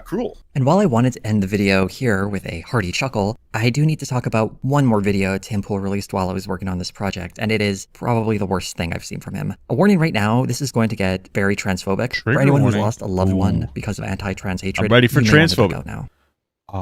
cruel. And while I wanted to end the video here with a hearty chuckle, I do need to talk about one more video Tim Pool released while I was working on this project, and it is probably the worst thing I've seen from him. A warning right now, this is going to get very transphobic. For anyone who's lost a loved one because of anti-trans hatred, I'm ready for transphobic now.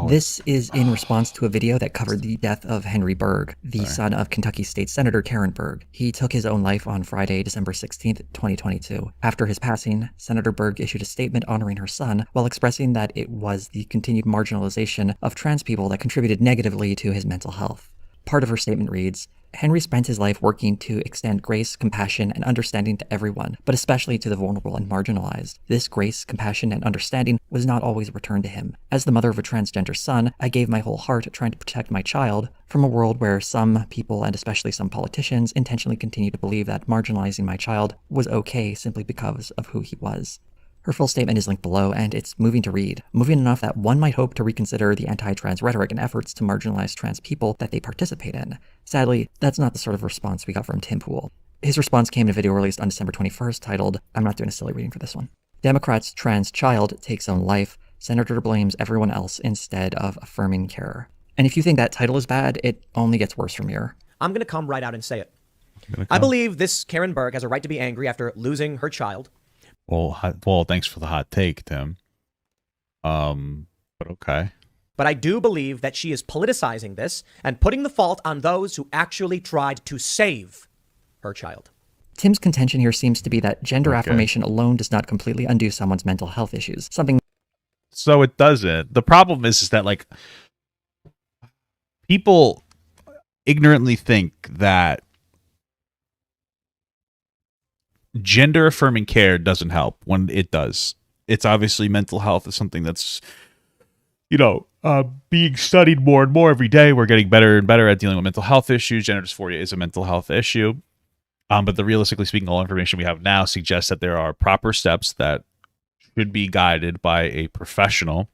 This is in response to a video that covered the death of Henry Berg, the son of Kentucky State Senator Karen Berg. He took his own life on Friday, December 16th, 2022. After his passing, Senator Berg issued a statement honoring her son while expressing that it was the continued marginalization of trans people that contributed negatively to his mental health. Part of her statement reads, Henry spent his life working to extend grace, compassion, and understanding to everyone, but especially to the vulnerable and marginalized. This grace, compassion, and understanding was not always returned to him. As the mother of a transgender son, I gave my whole heart trying to protect my child from a world where some people, and especially some politicians, intentionally continue to believe that marginalizing my child was okay simply because of who he was. Her full statement is linked below, and it's moving to read. Moving enough that one might hope to reconsider the anti-trans rhetoric and efforts to marginalize trans people that they participate in. Sadly, that's not the sort of response we got from Tim Pool. His response came in a video released on December 21st titled, I'm not doing a silly reading for this one. Democrats' trans child takes own life. Senator blames everyone else instead of affirming care. And if you think that title is bad, it only gets worse from here. I'm going to come right out and say it. I believe this Karen Berg has a right to be angry after losing her child. Well, thanks for the hot take, Tim. But okay. But I do believe that she is politicizing this and putting the fault on those who actually tried to save her child. Tim's contention here seems to be that gender affirmation alone does not completely undo someone's mental health issues. So it doesn't. The problem is that like people ignorantly think that gender affirming care doesn't help when it does. It's obviously mental health is something that's, you know, being studied more and more every day. We're getting better and better at dealing with mental health issues. Gender dysphoria is a mental health issue. But realistically speaking, all information we have now suggests that there are proper steps that should be guided by a professional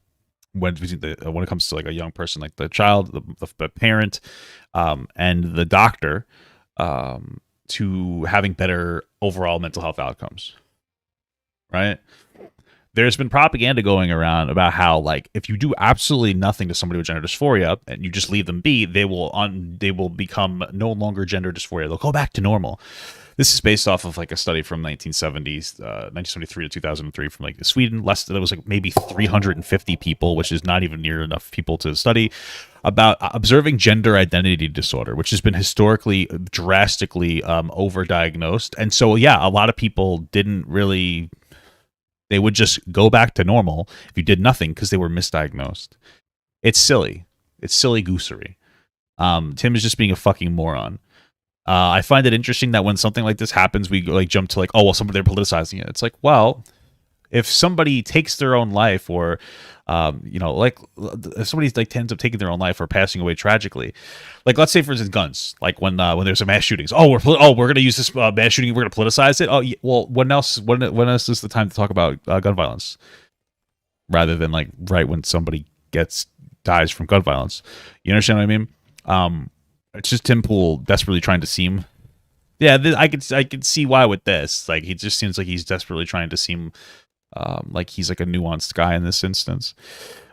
when it comes to like a young person, like the child, the parent, and the doctor, to having better overall mental health outcomes, right? There's been propaganda going around about how, like, if you do absolutely nothing to somebody with gender dysphoria and you just leave them be, they will become no longer gender dysphoria. They'll go back to normal. This is based off of like a study from 1970s, 1973 to 2003 from like Sweden. There was like maybe 350 people, which is not even near enough people to study, about observing gender identity disorder, which has been historically drastically overdiagnosed. And so, yeah, a lot of people didn't really, they would just go back to normal if you did nothing because they were misdiagnosed. It's silly. It's silly goosery. Tim is just being a fucking moron. I find it interesting that when something like this happens, we like jump to like, oh, well, they're politicizing it. It's like, well, if somebody takes their own life, or you know, like if somebody like ends up taking their own life or passing away tragically, like let's say for instance guns, like when there's a mass shootings, we're gonna use this mass shooting, we're gonna politicize it. Oh, yeah, well, when else is the time to talk about gun violence, rather than like right when somebody dies from gun violence? You understand what I mean? It's just Tim Pool desperately trying to seem Yeah, I could see why with this. Like, he just seems like he's desperately trying to seem like he's like a nuanced guy in this instance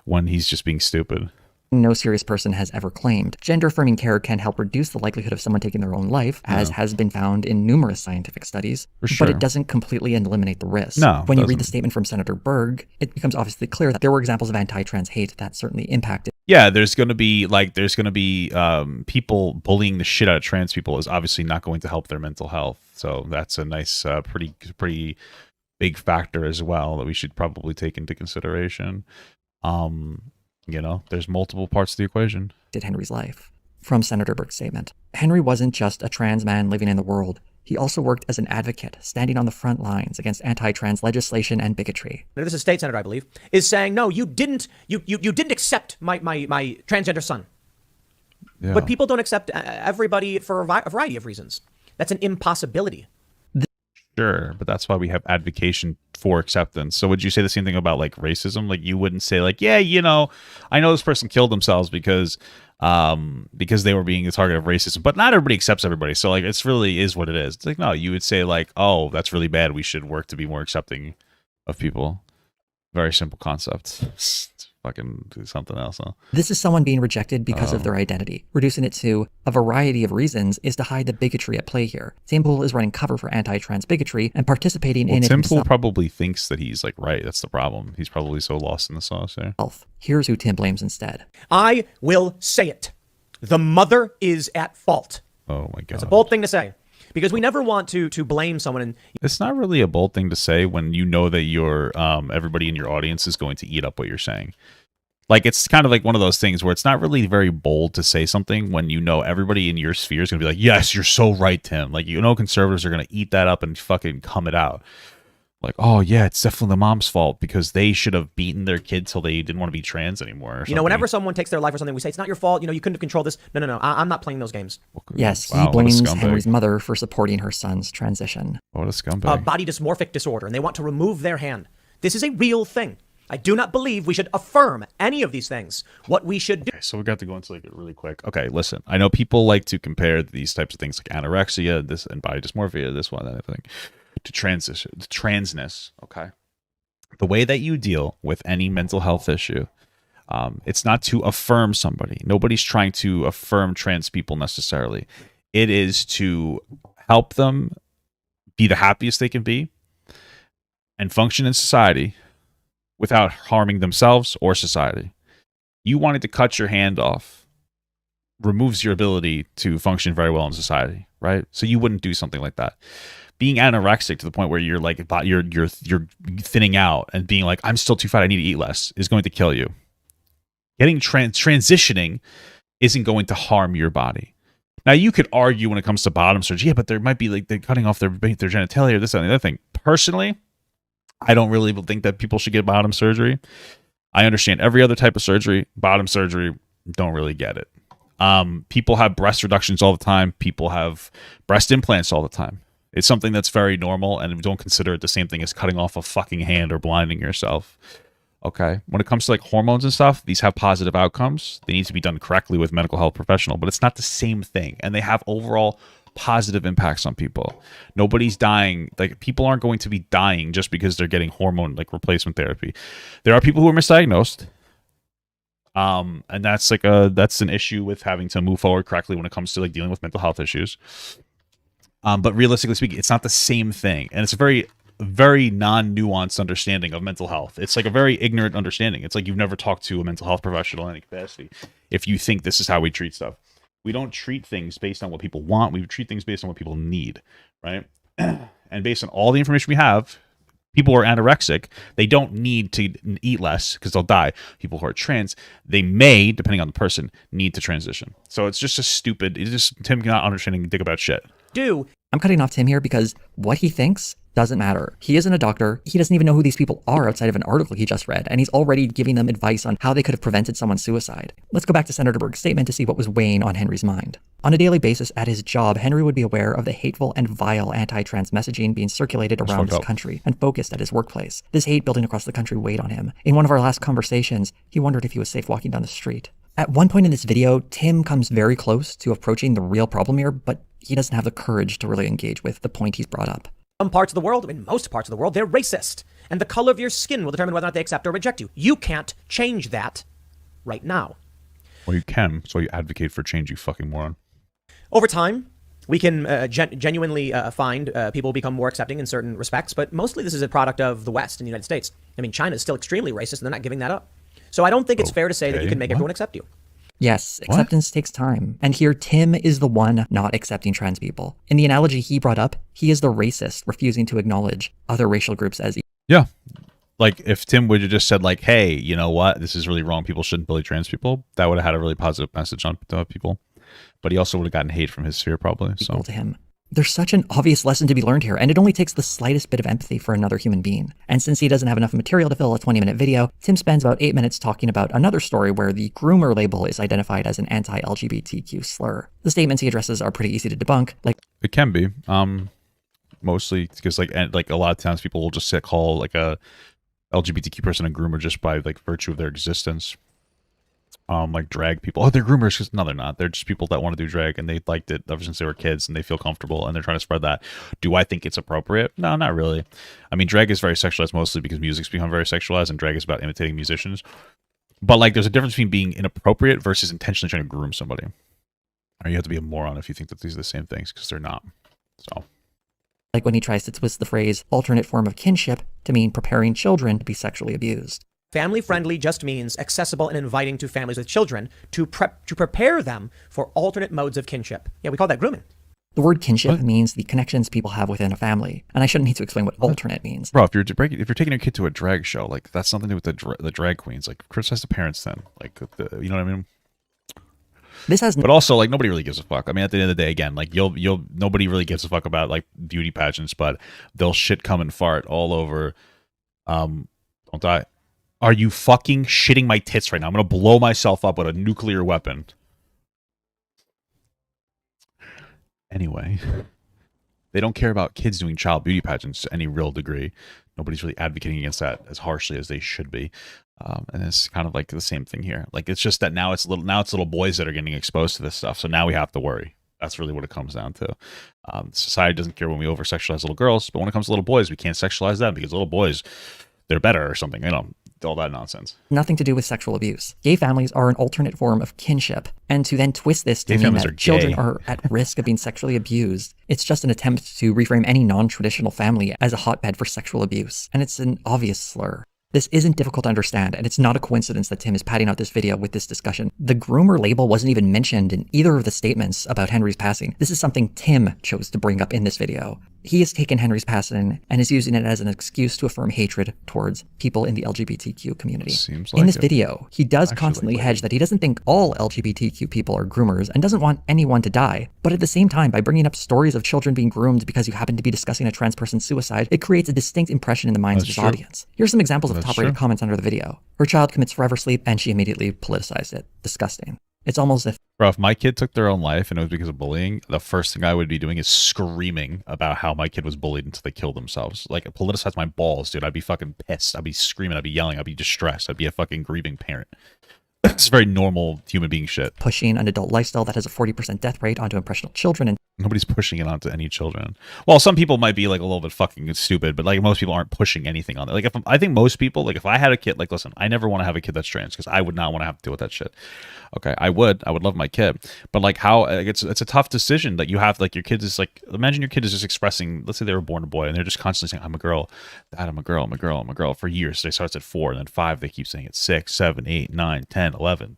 when he's just being stupid. No serious person has ever claimed. Gender-affirming care can help reduce the likelihood of someone taking their own life, as has been found in numerous scientific studies. For sure. But it doesn't completely eliminate the risk. No, when you read the statement from Senator Berg, it becomes obviously clear that there were examples of anti-trans hate that certainly impacted. Yeah, there's going to be people bullying the shit out of trans people is obviously not going to help their mental health. So that's a nice, pretty big factor as well that we should probably take into consideration. You know, there's multiple parts of the equation. Did Henry's life. From Senator Berg's statement, Henry wasn't just a trans man living in the world. He also worked as an advocate, standing on the front lines against anti-trans legislation and bigotry. This is a state senator, I believe, is saying, no, you didn't accept my transgender son. Yeah. But people don't accept everybody for a variety of reasons. That's an impossibility. Sure, but that's why we have advocation for acceptance. So would you say the same thing about like racism? Like you wouldn't say like, yeah, you know, I know this person killed themselves because they were being the target of racism, but not everybody accepts everybody. So like, it's really is what it is. It's like, no, you would say like, oh, that's really bad. We should work to be more accepting of people. Very simple concept. Fucking do something else, huh? This is someone being rejected because of their identity. Reducing it to a variety of reasons is to hide the bigotry at play here. Tim Pool is running cover for anti-trans bigotry and participating in it Tim himself. Pool probably thinks that he's like right. That's the problem. He's probably so lost in the sauce there. Here's who Tim blames instead. I will say it. The mother is at fault. Oh my God. It's a bold thing to say. Because we never want to blame someone. And it's not really a bold thing to say when you know that your everybody in your audience is going to eat up what you're saying. Like, it's kind of like one of those things where it's not really very bold to say something when you know everybody in your sphere is going to be like, yes, you're so right, Tim. Like, you know, conservatives are going to eat that up and fucking cum it out. Like, oh, yeah, it's definitely the mom's fault because they should have beaten their kid till they didn't want to be trans anymore. Or you know, whenever someone takes their life or something, we say, it's not your fault. You know, you couldn't have controlled this. No. I'm not playing those games. Yes, he blames Henry's mother for supporting her son's transition. What a scumbag. Body dysmorphic disorder, and they want to remove their hand. This is a real thing. I do not believe we should affirm any of these things. What we should do. Okay, so we got to go into like it really quick. Okay, listen. I know people like to compare these types of things like anorexia, this and body dysmorphia, this one, that thing, to transness. Okay, the way that you deal with any mental health issue, it's not to affirm somebody. Nobody's trying to affirm trans people necessarily. It is to help them be the happiest they can be and function in society without harming themselves or society. You wanted to cut your hand off removes your ability to function very well in society, right? So you wouldn't do something like that. Being anorexic to the point where you're like you're thinning out and being like, I'm still too fat, I need to eat less, is going to kill you. Getting transitioning isn't going to harm your body. Now you could argue when it comes to bottom surgery, yeah, but there might be like they're cutting off their genitalia or this and the other thing. Personally, I don't really think that people should get bottom surgery. I understand every other type of surgery. Bottom surgery, don't really get it. People have breast reductions all the time. People have breast implants all the time. It's something that's very normal, and don't consider it the same thing as cutting off a fucking hand or blinding yourself. Okay? When it comes to like hormones and stuff, these have positive outcomes. They need to be done correctly with a medical health professional, but it's not the same thing. And they have overall positive impacts on people. Nobody's dying. Like, people aren't going to be dying just because they're getting hormone like replacement therapy. There are people who are misdiagnosed. And that's like that's an issue with having to move forward correctly when it comes to like dealing with mental health issues. But realistically speaking, it's not the same thing. And it's a very, very non-nuanced understanding of mental health. It's like a very ignorant understanding. It's like you've never talked to a mental health professional in any capacity if you think this is how we treat stuff. We don't treat things based on what people want. We treat things based on what people need, right? And based on all the information we have, people who are anorexic, they don't need to eat less because they'll die. People who are trans, they may, depending on the person, need to transition. So it's just Tim not understanding dick about shit. I'm cutting off Tim here because what he thinks doesn't matter. He isn't a doctor. He doesn't even know who these people are outside of an article he just read, and he's already giving them advice on how they could have prevented someone's suicide. Let's go back to Senator Berg's statement to see what was weighing on Henry's mind. On a daily basis at his job, Henry would be aware of the hateful and vile anti-trans messaging being circulated around his country and focused at his workplace. This hate building across the country weighed on him. In one of our last conversations, he wondered if he was safe walking down the street. At one point in this video, Tim comes very close to approaching the real problem here, but he doesn't have the courage to really engage with the point he's brought up. Some parts of the world, in most parts of the world, they're racist. And the color of your skin will determine whether or not they accept or reject you. You can't change that right now. Well, you can, so you advocate for change, you fucking moron. Over time, we can genuinely find people become more accepting in certain respects, but mostly this is a product of the West and the United States. I mean, China is still extremely racist, and they're not giving that up. So I don't think it's fair to say that you can make everyone accept you. Yes, acceptance takes time. And here, Tim is the one not accepting trans people. In the analogy he brought up, he is the racist, refusing to acknowledge other racial groups as Yeah. Like, if Tim would have just said, like, hey, you know what? This is really wrong. People shouldn't bully trans people. That would have had a really positive message on people. But he also would have gotten hate from his sphere, probably. So to him. There's such an obvious lesson to be learned here, and it only takes the slightest bit of empathy for another human being. And since he doesn't have enough material to fill a 20-minute video, Tim spends about 8 minutes talking about another story where the groomer label is identified as an anti-LGBTQ slur. The statements he addresses are pretty easy to debunk. Like, it can be, mostly because like a lot of times people will just call like a LGBTQ person a groomer just by like virtue of their existence. Like drag people. Oh, they're groomers. No, they're not. They're just people that want to do drag, and they liked it ever since they were kids, and they feel comfortable, and they're trying to spread that. Do I think it's appropriate? No, not really. I mean, drag is very sexualized mostly because music's become very sexualized, and drag is about imitating musicians. But like, there's a difference between being inappropriate versus intentionally trying to groom somebody. Or you have to be a moron if you think that these are the same things, because they're not. So. Like when he tries to twist the phrase alternate form of kinship to mean preparing children to be sexually abused. Family-friendly just means accessible and inviting to families with children to prepare them for alternate modes of kinship. Yeah, we call that grooming. The word kinship means the connections people have within a family, and I shouldn't need to explain what alternate means. Bro, if you're taking your kid to a drag show, like that's something to do with the drag queens. Like, criticize the parents then. Like, you know what I mean? This has, but also like nobody really gives a fuck. I mean, at the end of the day, again, like nobody really gives a fuck about like beauty pageants, but they'll shit come and fart all over. Don't die. Are you fucking shitting my tits right now? I'm gonna blow myself up with a nuclear weapon. Anyway, they don't care about kids doing child beauty pageants to any real degree. Nobody's really advocating against that as harshly as they should be. And it's kind of like the same thing here. Like, it's just that now it's little boys that are getting exposed to this stuff. So now we have to worry. That's really what it comes down to. Society doesn't care when we over-sexualize little girls, but when it comes to little boys, we can't sexualize them because little boys, they're better or something. You know, all that nonsense. Nothing to do with sexual abuse. Gay families are an alternate form of kinship, and to then twist this to mean that children are at risk of being sexually abused, it's just an attempt to reframe any non-traditional family as a hotbed for sexual abuse, and it's an obvious slur. This isn't difficult to understand, and it's not a coincidence that Tim is padding out this video with this discussion. The groomer label wasn't even mentioned in either of the statements about Henry's passing. This is something Tim chose to bring up in this video. He has taken Henry's passing and is using it as an excuse to affirm hatred towards people in the LGBTQ community. In this video, he does constantly hedge that he doesn't think all LGBTQ people are groomers and doesn't want anyone to die. But at the same time, by bringing up stories of children being groomed because you happen to be discussing a trans person's suicide, it creates a distinct impression in the minds of his audience. Here's some examples of top-rated comments under the video. Her child commits forever sleep and she immediately politicized it. Disgusting. It's almost as if... Bro, if my kid took their own life and it was because of bullying, the first thing I would be doing is screaming about how my kid was bullied until they killed themselves. Like, politicize my balls, dude. I'd be fucking pissed. I'd be screaming. I'd be yelling. I'd be distressed. I'd be a fucking grieving parent. It's very normal human being shit. Pushing an adult lifestyle that has a 40% death rate onto impressionable children. And nobody's pushing it onto any children. Well, some people might be like a little bit fucking stupid, but like most people aren't pushing anything on it. Like, I think most people, like if I had a kid, like listen, I never want to have a kid that's trans because I would not want to have to deal with that shit. Okay, I would love my kid, but like how like, it's a tough decision that you have. Like your kid is like, imagine your kid is just expressing. Let's say they were born a boy and they're just constantly saying, "I'm a girl, Dad, I'm a girl, I'm a girl, I'm a girl" for years. They starts at 4 and then 5. They keep saying it 6, 7, 8, 9, 10, 11.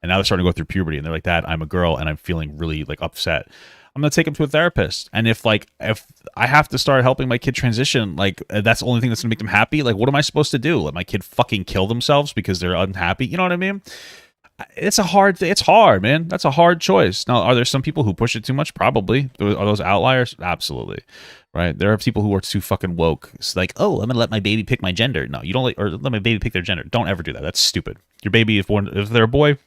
And now they're starting to go through puberty and they're like, "Dad, I'm a girl and I'm feeling really like upset." I'm gonna take them to a therapist. And if I have to start helping my kid transition, like that's the only thing that's gonna make them happy, like what am I supposed to do? Let my kid fucking kill themselves because they're unhappy? You know what I mean? It's a hard thing. It's hard, man. That's a hard choice. Now, are there some people who push it too much? Probably. Are those outliers? Absolutely. Right? There are people who are too fucking woke. It's like, oh, I'm gonna let my baby pick my gender. No, you don't or let my baby pick their gender. Don't ever do that. That's stupid. Your baby, if they're a boy,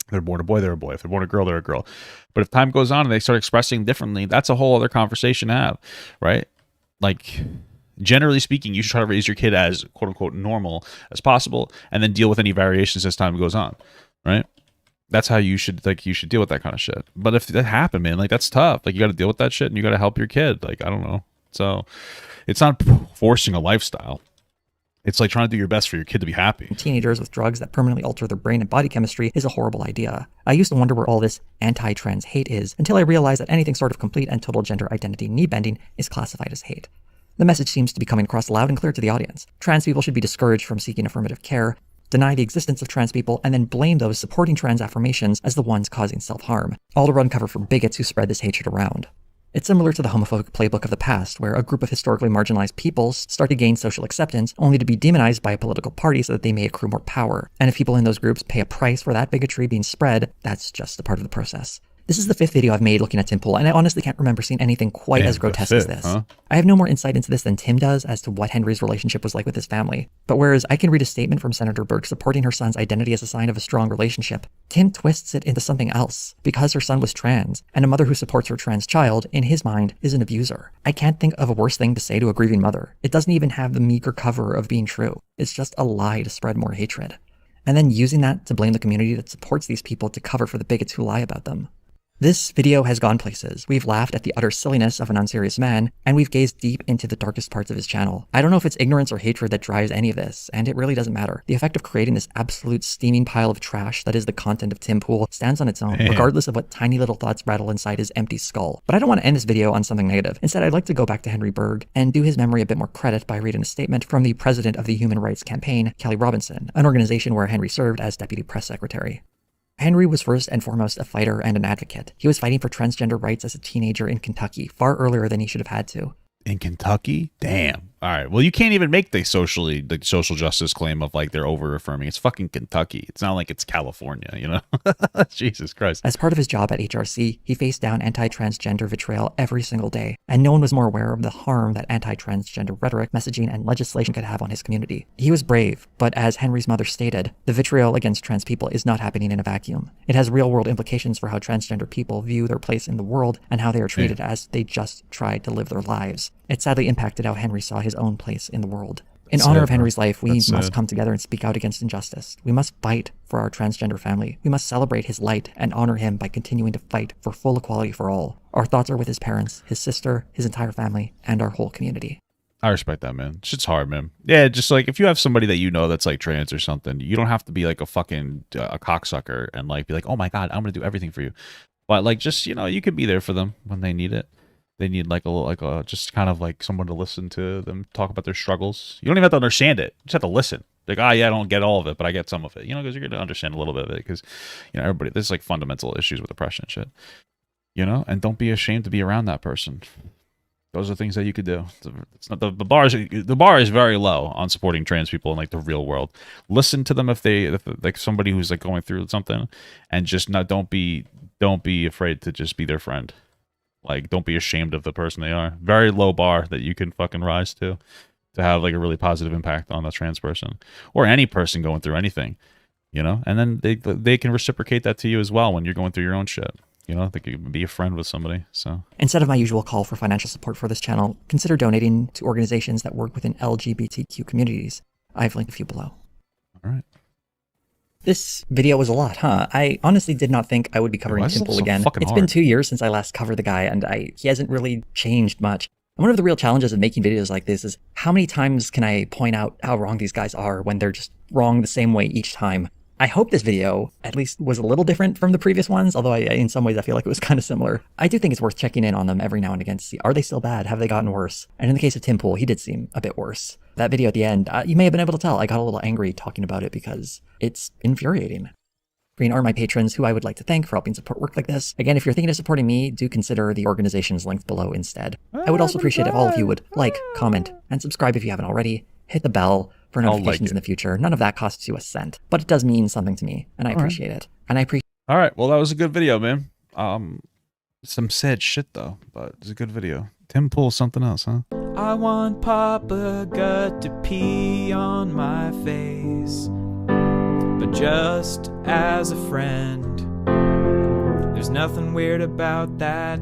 they're born a boy, they're a boy. If they're born a girl, they're a girl. But if time goes on and they start expressing differently, that's a whole other conversation to have, right? Like, generally speaking, you should try to raise your kid as quote unquote normal as possible and then deal with any variations as time goes on, right? That's how you should deal with that kind of shit. But if that happened, man, like that's tough. Like you got to deal with that shit, and you got to help your kid. Like I don't know. So it's not forcing a lifestyle. It's like trying to do your best for your kid to be happy. Teenagers with drugs that permanently alter their brain and body chemistry is a horrible idea. I used to wonder where all this anti-trans hate is until I realized that anything sort of complete and total gender identity knee-bending is classified as hate. The message seems to be coming across loud and clear to the audience. Trans people should be discouraged from seeking affirmative care, deny the existence of trans people, and then blame those supporting trans affirmations as the ones causing self-harm, all to run cover for bigots who spread this hatred around. It's similar to the homophobic playbook of the past, where a group of historically marginalized peoples start to gain social acceptance only to be demonized by a political party so that they may accrue more power. And if people in those groups pay a price for that bigotry being spread, that's just a part of the process. This is the 5th video I've made looking at Tim Pool, and I honestly can't remember seeing anything quite as grotesque as this. Huh? I have no more insight into this than Tim does as to what Henry's relationship was like with his family. But whereas I can read a statement from Senator Berg supporting her son's identity as a sign of a strong relationship, Tim twists it into something else because her son was trans, and a mother who supports her trans child, in his mind, is an abuser. I can't think of a worse thing to say to a grieving mother. It doesn't even have the meager cover of being true. It's just a lie to spread more hatred. And then using that to blame the community that supports these people to cover for the bigots who lie about them. This video has gone places. We've laughed at the utter silliness of an unserious man, and we've gazed deep into the darkest parts of his channel. I don't know if it's ignorance or hatred that drives any of this, and it really doesn't matter. The effect of creating this absolute steaming pile of trash that is the content of Tim Pool stands on its own, regardless of what tiny little thoughts rattle inside his empty skull. But I don't want to end this video on something negative. Instead, I'd like to go back to Henry Berg and do his memory a bit more credit by reading a statement from the president of the Human Rights Campaign, Kelly Robinson, an organization where Henry served as deputy press secretary. Henry was first and foremost a fighter and an advocate. He was fighting for transgender rights as a teenager in Kentucky, far earlier than he should have had to. In Kentucky? Damn. All right. Well, you can't even make the social justice claim of like they're over affirming. It's fucking Kentucky. It's not like it's California, you know? Jesus Christ. As part of his job at HRC, he faced down anti-transgender vitriol every single day, and no one was more aware of the harm that anti-transgender rhetoric, messaging, and legislation could have on his community. He was brave, but as Henry's mother stated, the vitriol against trans people is not happening in a vacuum. It has real-world implications for how transgender people view their place in the world and how they are treated as they just tried to live their lives. It sadly impacted how Henry saw his own place in the world. In honor of Henry's life, we must come together and speak out against injustice. We must fight for our transgender family. We must celebrate his light and honor him by continuing to fight for full equality for all. Our thoughts are with his parents, his sister, his entire family, and our whole community. I respect that, man. Shit's hard, man. Yeah, just like if you have somebody that you know that's like trans or something, you don't have to be like a fucking a cocksucker and like be like, oh my God, I'm going to do everything for you. But like just, you know, you could be there for them when they need it. They need like a just kind of like someone to listen to them talk about their struggles. You don't even have to understand it. You just have to listen. Like, yeah, I don't get all of it, but I get some of it. You know, because you're going to understand a little bit of it because, you know, everybody, there's like fundamental issues with oppression and shit. You know, and don't be ashamed to be around that person. Those are things that you could do. It's not the bar is very low on supporting trans people in like the real world. Listen to them if like somebody who's like going through something, and just don't be afraid to just be their friend. Like, don't be ashamed of the person they are. Very low bar that you can fucking rise to have like a really positive impact on a trans person or any person going through anything, you know. And then they can reciprocate that to you as well when you're going through your own shit. You know, they can be a friend with somebody. So instead of my usual call for financial support for this channel, consider donating to organizations that work within LGBTQ communities. I've linked a few below. All right. This video was a lot, huh? I honestly did not think I would be covering Tim Pool again. It's been 2 years since I last covered the guy, and he hasn't really changed much. And one of the real challenges of making videos like this is how many times can I point out how wrong these guys are when they're just wrong the same way each time? I hope this video at least was a little different from the previous ones, although in some ways I feel like it was kind of similar. I do think it's worth checking in on them every now and again to see, are they still bad? Have they gotten worse? And in the case of Tim Pool, he did seem a bit worse. That video at the end, you may have been able to tell, I got a little angry talking about it because it's infuriating. Green are my patrons, who I would like to thank for helping support work like this. Again, if you're thinking of supporting me, do consider the organizations linked below instead. I would also appreciate if all of you would like, comment, and subscribe if you haven't already. Hit the bell for notifications in the future. None of that costs you a cent, but it does mean something to me, and I appreciate it. And I appreciate. All right, well, that was a good video, man. Some sad shit though, but it's a good video. Tim Pool, something else, huh? I want Papa Gut to pee on my face, but just as a friend. There's nothing weird about that.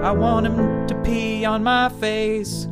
I want him to pee on my face.